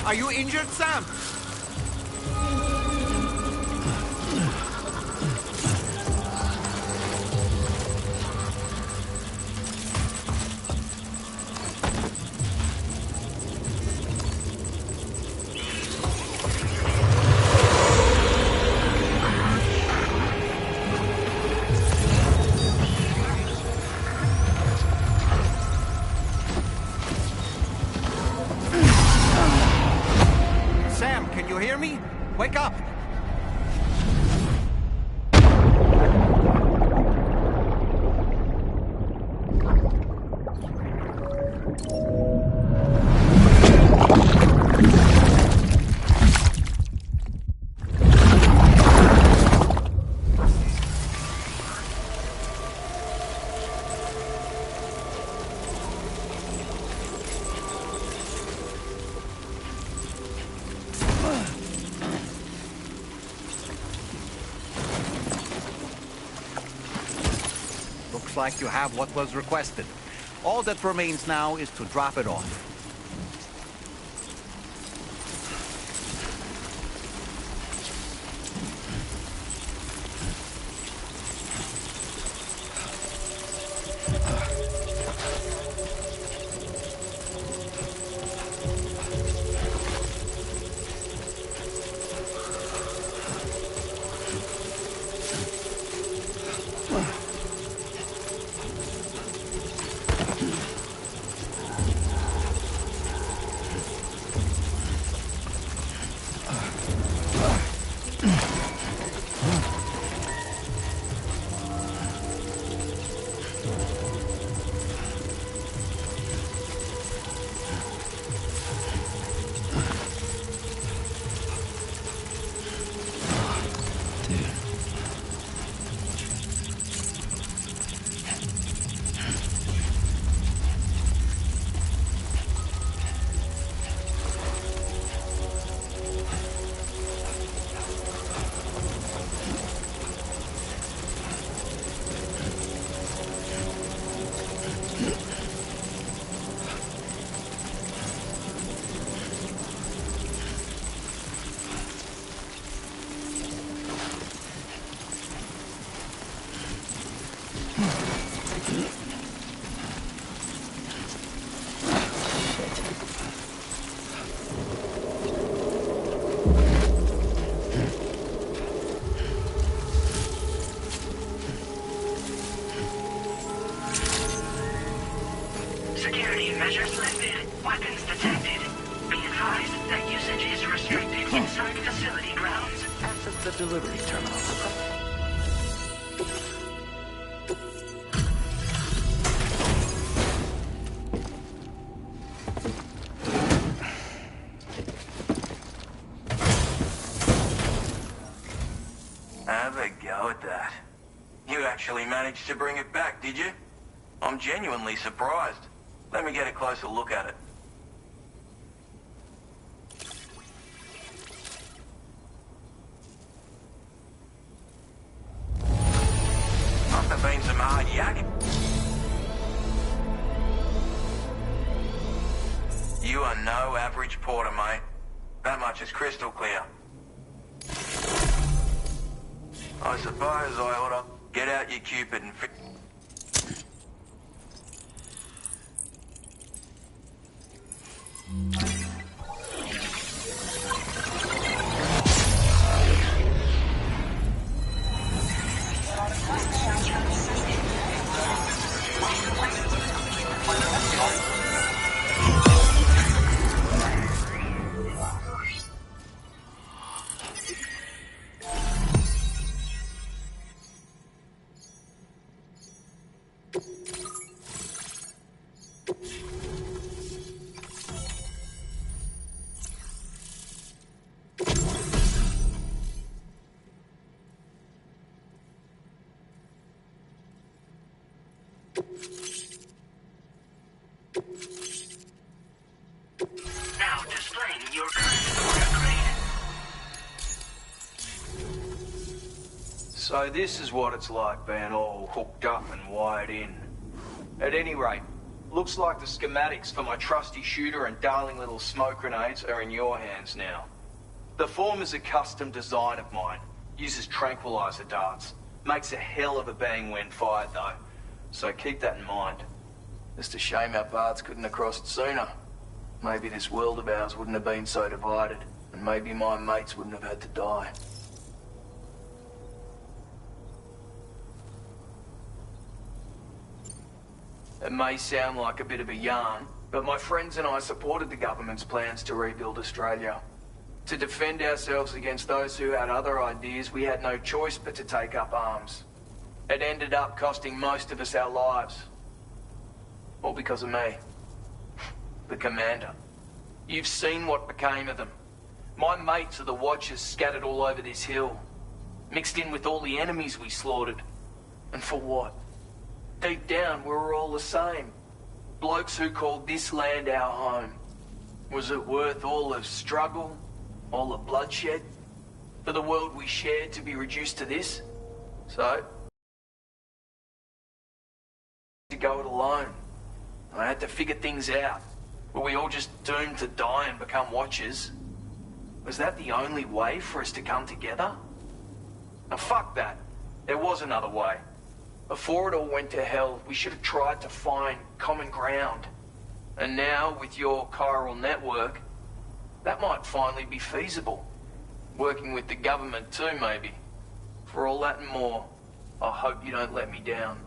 Are you injured, Sam? Sam, can you hear me? Wake up! Looks like you have what was requested. All that remains now is to drop it off. Security measures lifted. Weapons detected. Be advised that usage is restricted inside facility grounds. Access the delivery terminal. Have a go at that. You actually managed to bring it back, did you? I'm genuinely surprised. Let me get a closer look at it. Must have been some hard yakking. You are no average porter, mate. That much is crystal clear. I suppose I ought to get out your Cupid and Now displaying your current order grade. So this is what it's like being all hooked up and wired in. At any rate, Looks like the schematics for my trusty shooter and darling little smoke grenades are in your hands now. The former's a custom design of mine. Uses tranquilizer darts. Makes a hell of a bang when fired, though. So keep that in mind. Just a shame our paths couldn't have crossed sooner. Maybe this world of ours wouldn't have been so divided, and maybe my mates wouldn't have had to die. It may sound like a bit of a yarn, but my friends and I supported the government's plans to rebuild Australia. To defend ourselves against those who had other ideas, we had no choice but to take up arms. It ended up costing most of us our lives. All because of me. The commander. You've seen what became of them. My mates are the Watchers scattered all over this hill. Mixed in with all the enemies we slaughtered. And for what? Deep down, we were all the same. Blokes who called this land our home. Was it worth all the struggle? All the bloodshed? For the world we shared to be reduced to this? So, to go it alone. I had to figure things out. Were we all just doomed to die and become Watchers? Was that the only way for us to come together? Now fuck that. There was another way. Before it all went to hell, we should have tried to find common ground. And now, with your chiral network, that might finally be feasible. Working with the government too, maybe. For all that and more, I hope you don't let me down.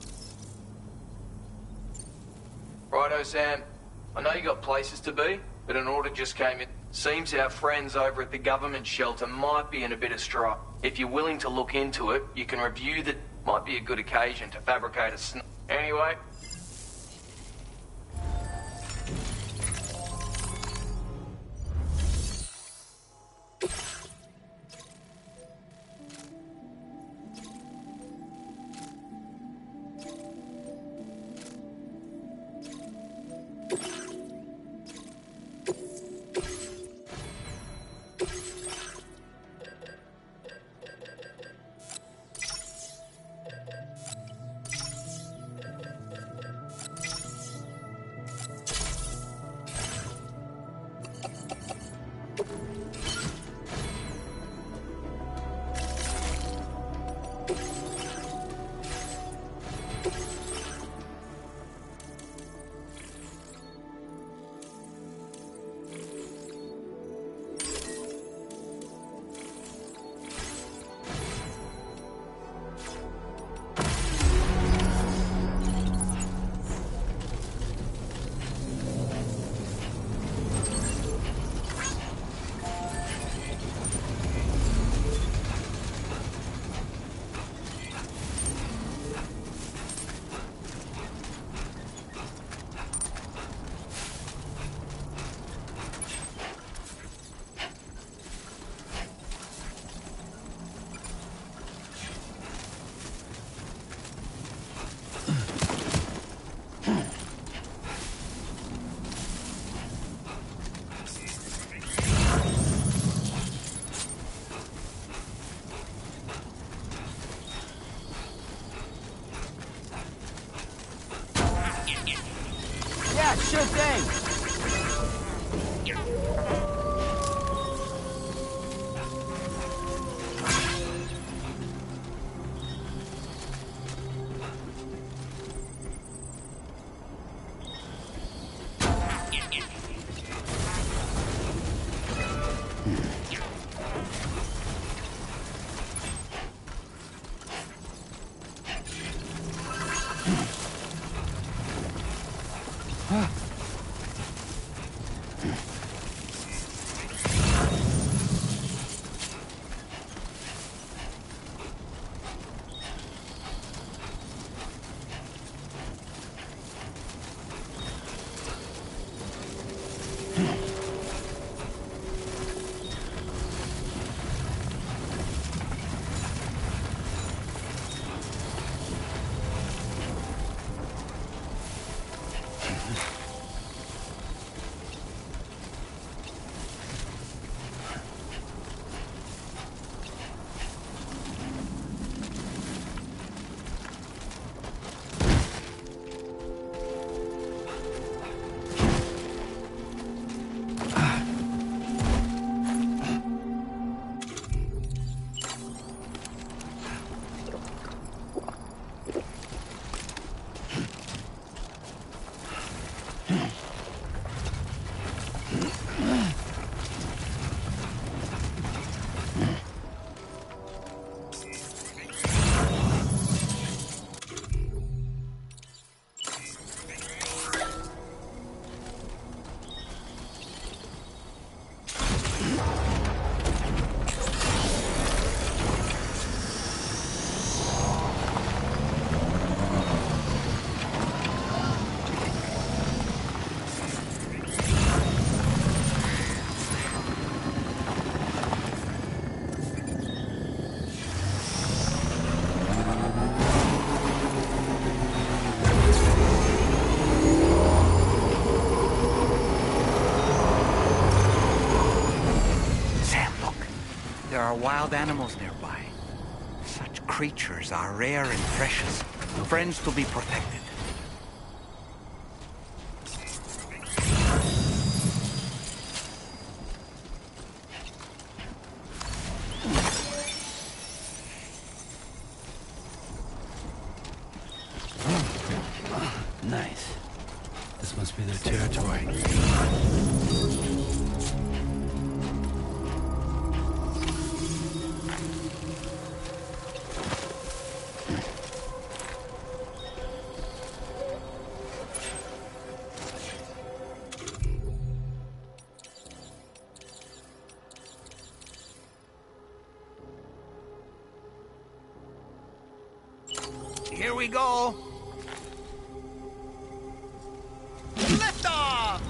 Righto, Sam. I know you got places to be, but an order just came in. Seems our friends over at the government shelter might be in a bit of strife. If you're willing to look into it, you can review that. Might be a good occasion to fabricate a Anyway. Sure thing. there are wild animals nearby. Such creatures are rare and precious. Friends to be protected. Nice. This must be their territory. Here we go. Lift off!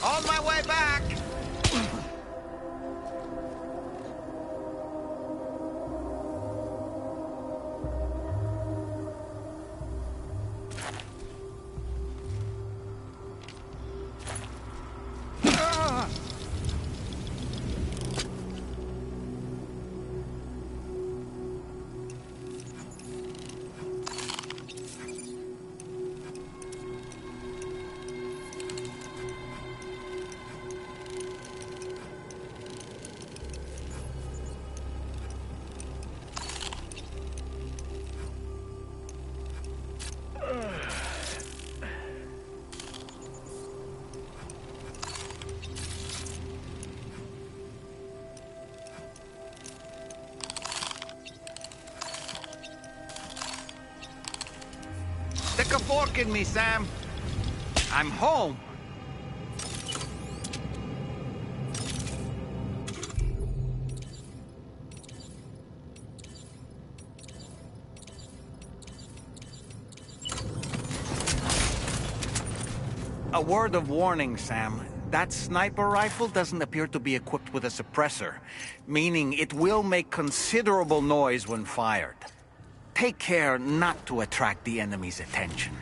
On my way back! Stick a fork in me, Sam. I'm home. A word of warning, Sam. That sniper rifle doesn't appear to be equipped with a suppressor, meaning it will make considerable noise when fired. Take care not to attract the enemy's attention.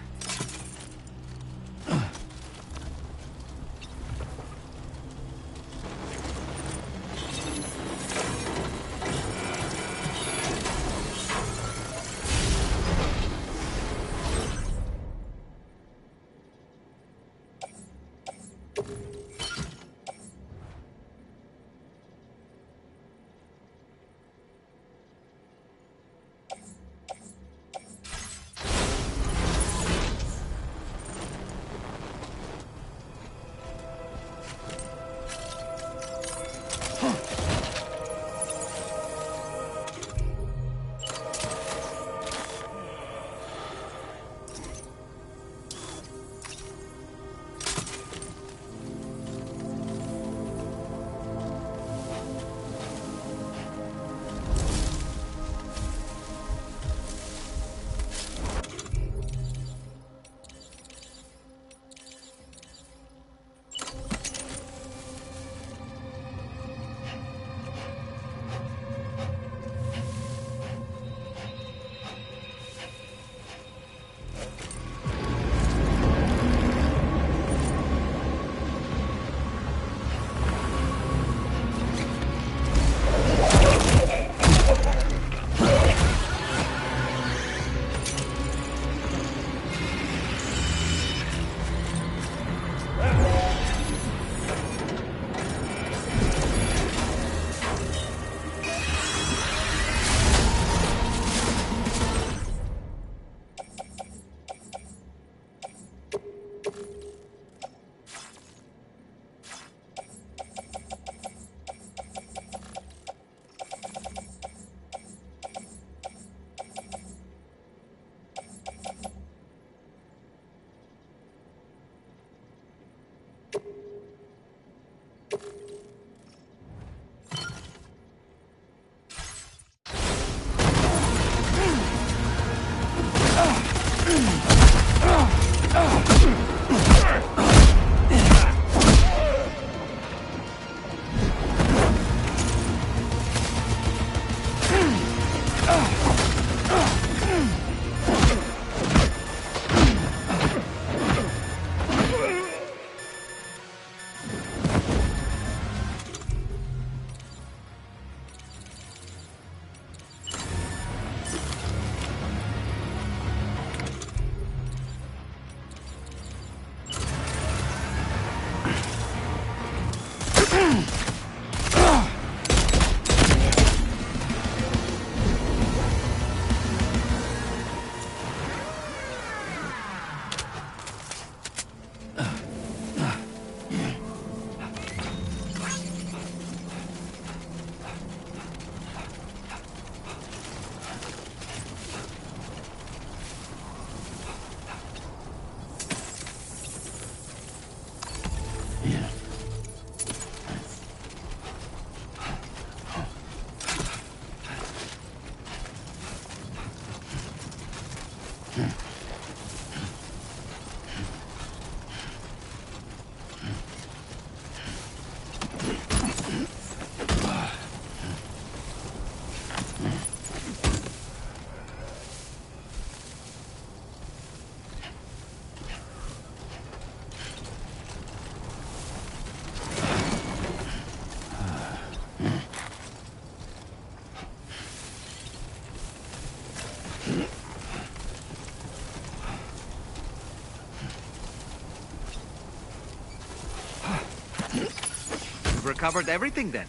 Recovered everything then.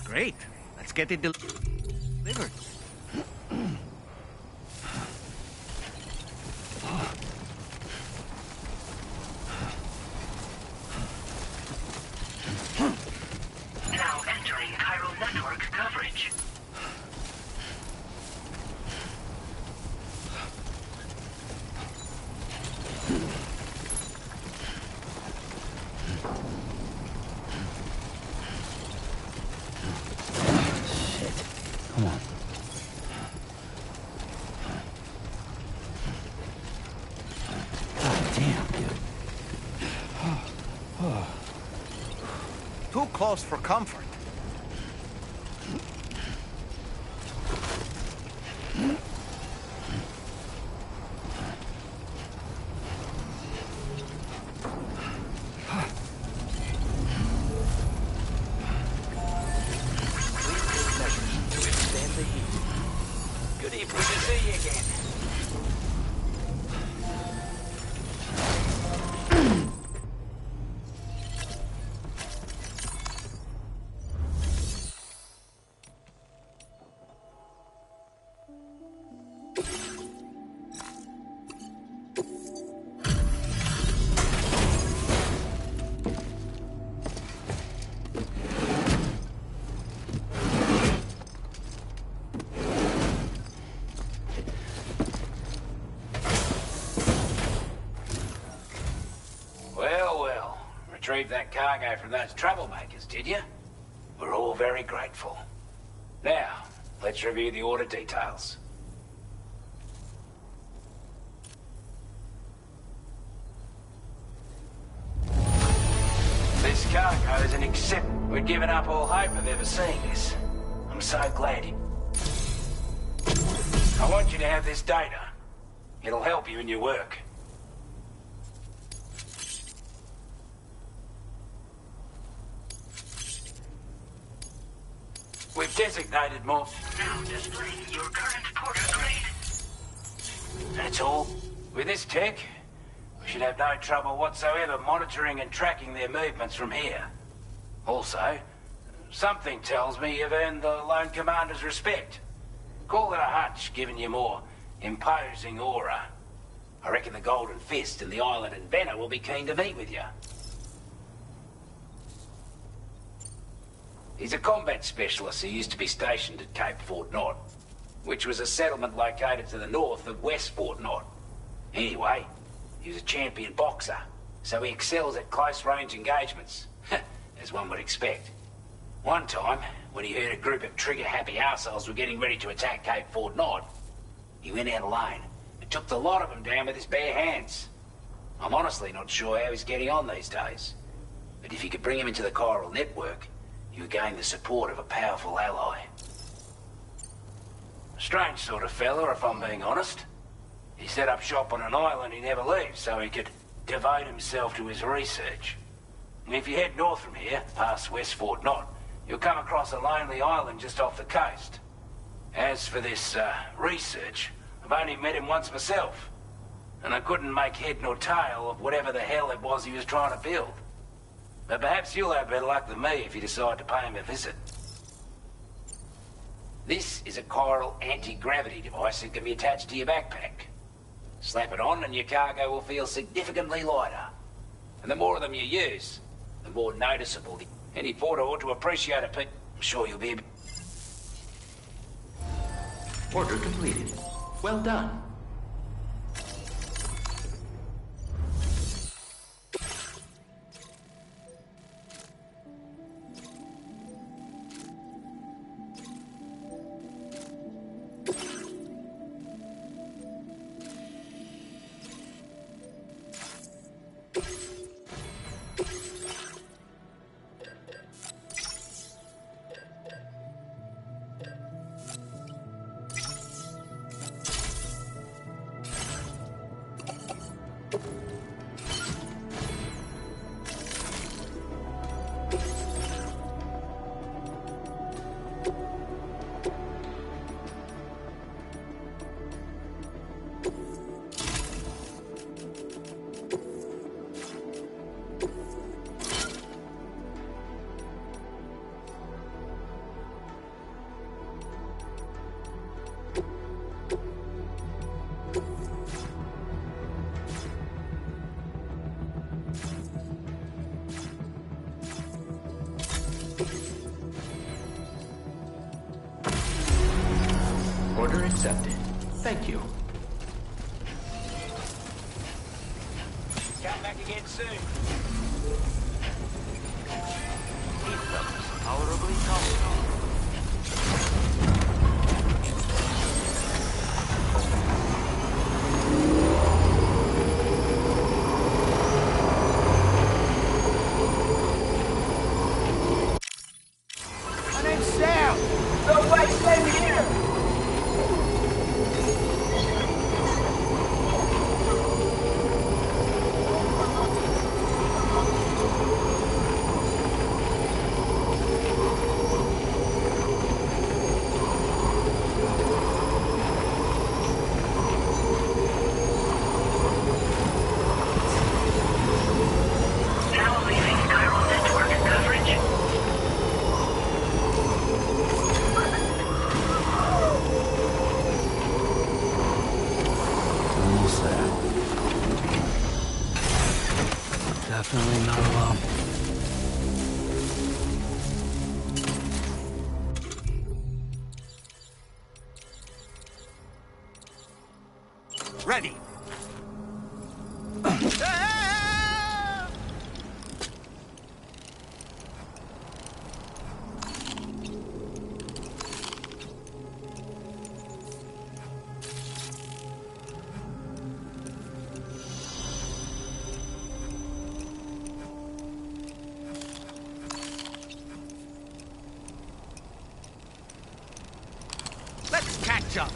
Great. Let's get it delivered. Now entering chiral network coverage. Come on. God damn, dude. Too close for comfort. Good evening to see you again. Retrieved that cargo from those troublemakers, did you? We're all very grateful. Now, let's review the order details. This cargo is an accept. We'd given up all hope of ever seeing this. I'm so glad you... I want you to have this data. It'll help you in your work. We've designated more... Now displaying your current porter grade. That's all. With this tech, we should have no trouble whatsoever monitoring and tracking their movements from here. Also, something tells me you've earned the Lone Commander's respect. Call it a hunch, giving you more imposing aura. I reckon the Golden Fist and the Island Inventor will be keen to meet with you. He's a combat specialist who used to be stationed at Cape Fort Knot, which was a settlement located to the north of West Fort Knot. Anyway, he was a champion boxer, so he excels at close-range engagements, as one would expect. One time, when he heard a group of trigger-happy arseholes were getting ready to attack Cape Fort Knot, he went out alone and took the lot of them down with his bare hands. I'm honestly not sure how he's getting on these days, but if you could bring him into the chiral network, you gain the support of a powerful ally. A strange sort of fella, if I'm being honest. He set up shop on an island he never leaves so he could devote himself to his research. And if you head north from here, past West Fort Knot, you'll come across a lonely island just off the coast. As for this research, I've only met him once myself. and I couldn't make head nor tail of whatever the hell it was he was trying to build. But perhaps you'll have better luck than me if you decide to pay him a visit. This is a chiral anti-gravity device that can be attached to your backpack. Slap it on and your cargo will feel significantly lighter. And the more of them you use, the more noticeable. Any porter ought to appreciate it, Pete. I'm sure you'll be a bit... Order completed. Well done. Order accepted. Thank you. Come back again soon. These fellows tolerably tolerable. My name's Sam. No way, stay here. Now leaving chiral network coverage. Almost there. Definitely not alone. Ready. Let's catch up.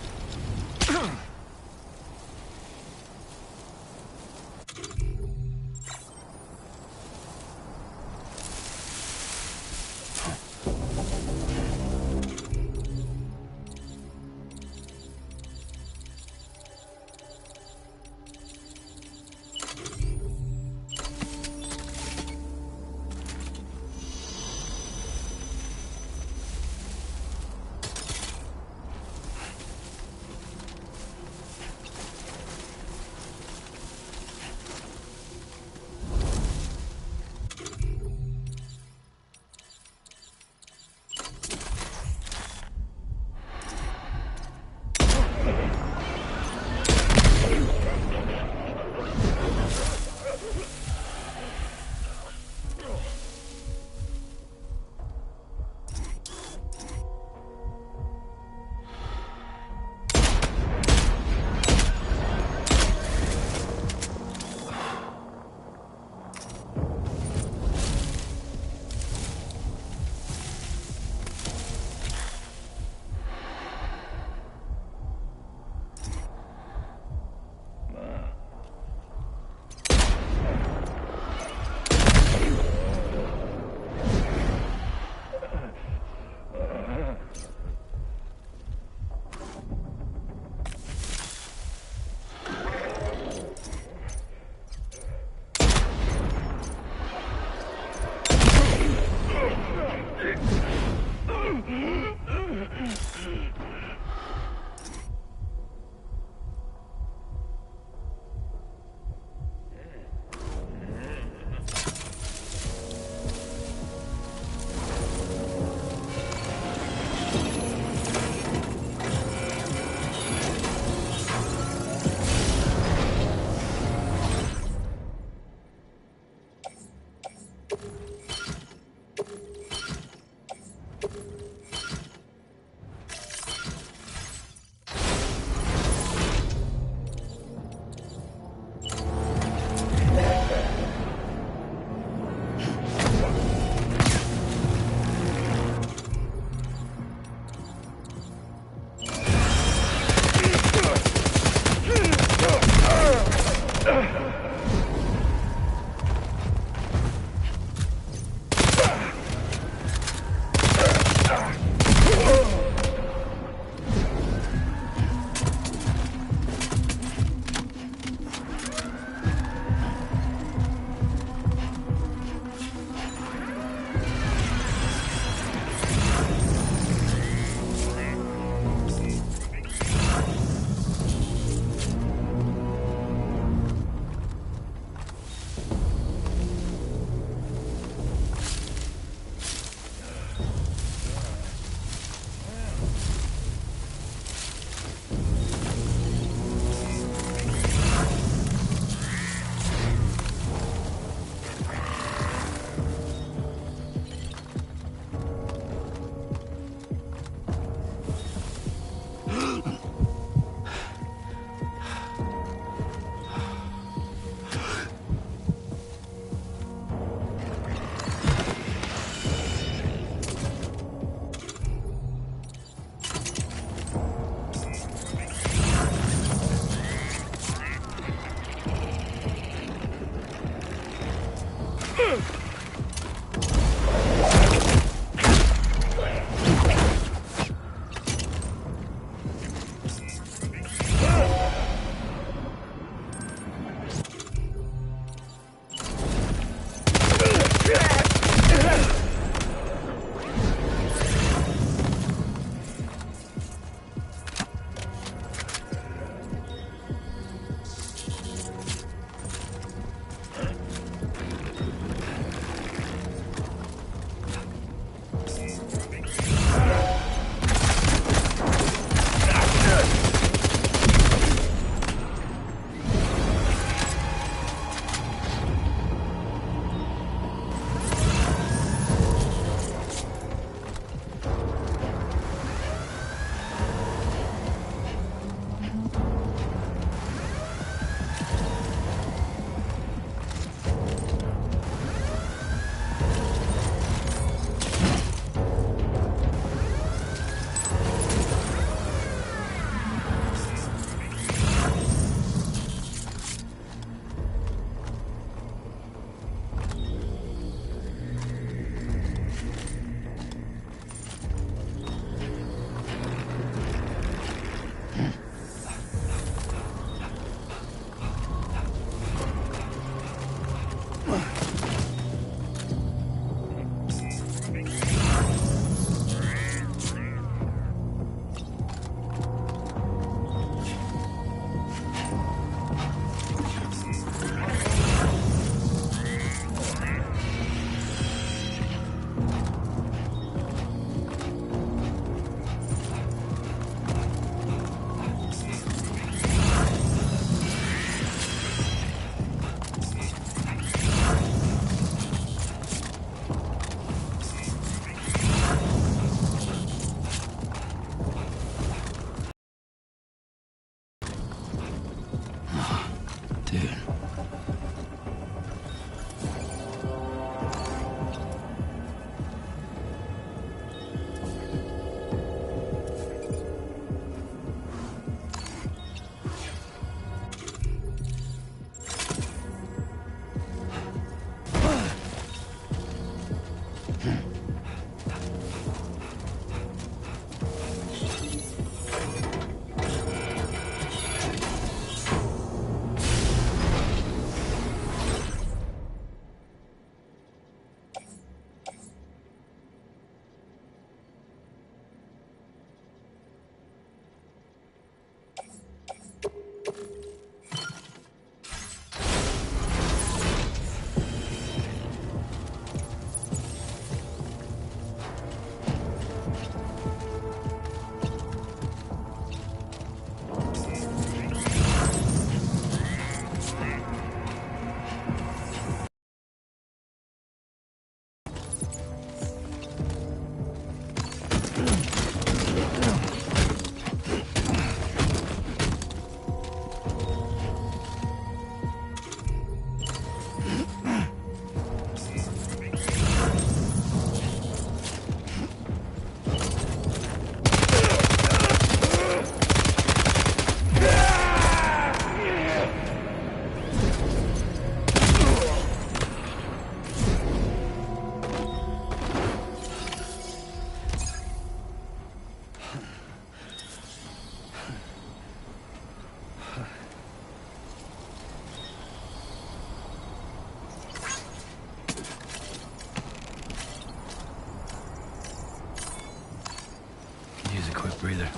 breather.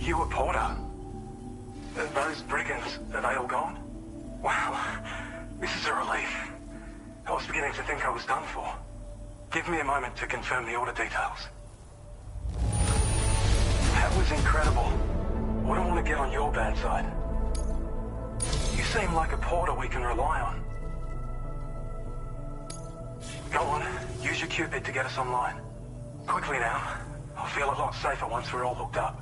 You a Porter? Those brigands, are they all gone? Wow, this is a relief. I was beginning to think I was done for. Give me a moment to confirm the order details. That was incredible. Wouldn't want to get on your bad side. You seem like a porter we can rely on. Go on, use your Cupid to get us online. Quickly now. I'll feel a lot safer once we're all hooked up.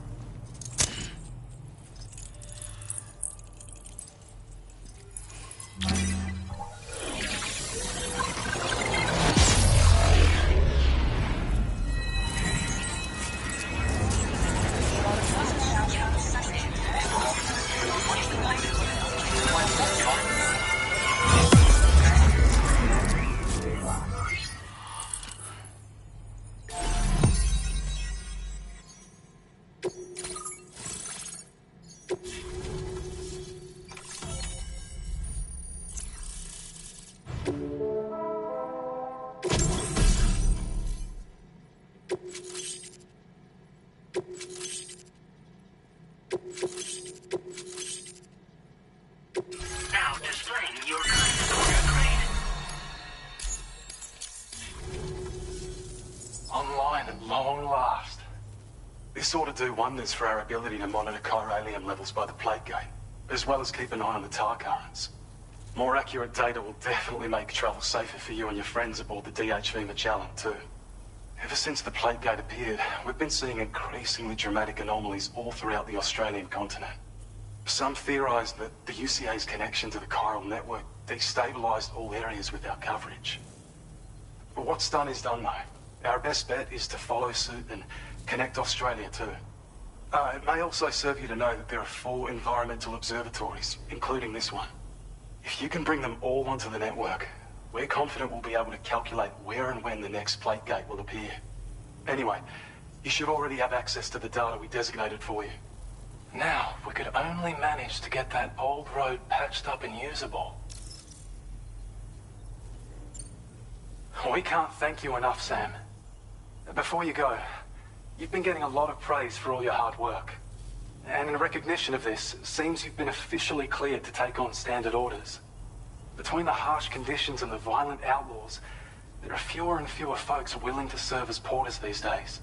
Now displaying your kindest order grade. Online at long last. This ought to do wonders for our ability to monitor chiralium levels by the plate gate, as well as keep an eye on the tar currents. More accurate data will definitely make travel safer for you and your friends aboard the DHV Magellan, too. Ever since the plate gate appeared, we've been seeing increasingly dramatic anomalies all throughout the Australian continent. Some theorize that the UCA's connection to the chiral network destabilized all areas with our coverage. But what's done is done, though. Our best bet is to follow suit and connect Australia, too. It may also serve you to know that there are 4 environmental observatories, including this one. If you can bring them all onto the network, we're confident we'll be able to calculate where and when the next plate gate will appear. Anyway, you should already have access to the data we designated for you. Now, if we could only manage to get that old road patched up and usable. We can't thank you enough, Sam. Before you go, you've been getting a lot of praise for all your hard work. And in recognition of this, it seems you've been officially cleared to take on standard orders. Between the harsh conditions and the violent outlaws, there are fewer and fewer folks willing to serve as porters these days.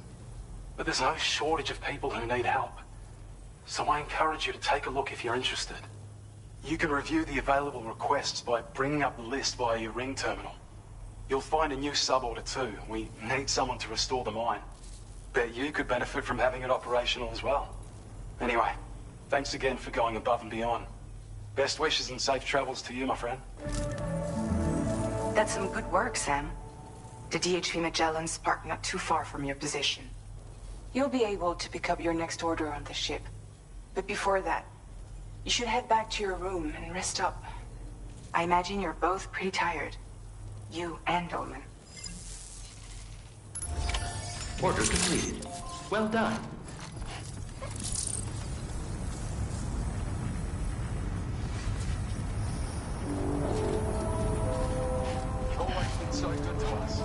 But there's no shortage of people who need help. So I encourage you to take a look if you're interested. You can review the available requests by bringing up the list via your ring terminal. You'll find a new sub-order too. We need someone to restore the mine. Bet you could benefit from having it operational as well. Anyway, thanks again for going above and beyond. Best wishes and safe travels to you, my friend. That's some good work, Sam. The DHV Magellan's parked not too far from your position. You'll be able to pick up your next order on the ship. But before that, you should head back to your room and rest up. I imagine you're both pretty tired. You and Dolman. Order completed. Well done. You've always been so good to us.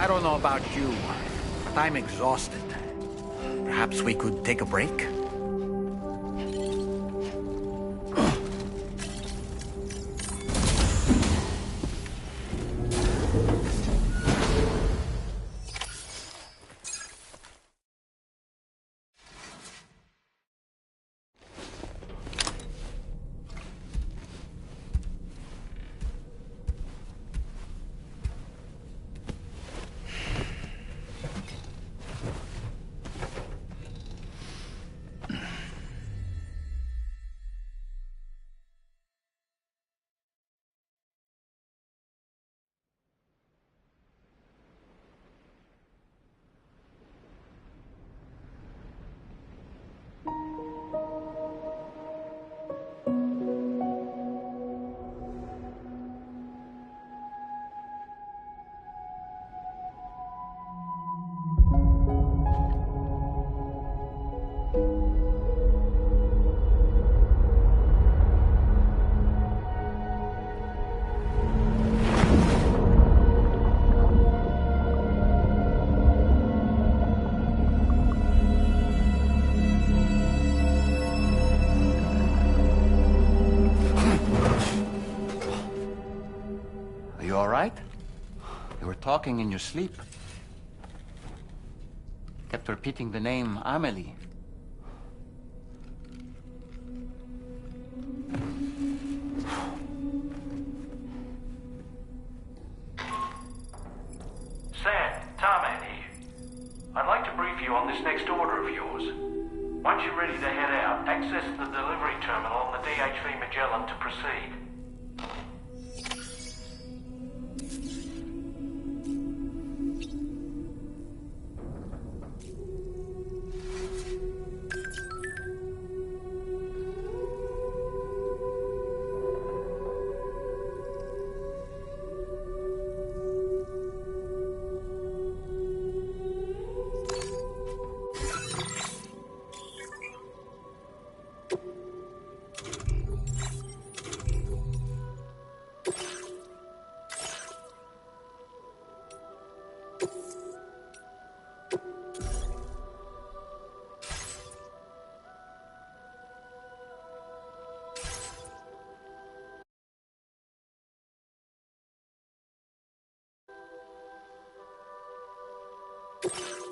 I don't know about you, but I'm exhausted. Perhaps we could take a break? Talking in your sleep. Kept repeating the name Amelie. Sam, Tarman here. I'd like to brief you on this next order of yours. Once you're ready to head out, access the delivery terminal on the DHV Magellan to proceed. You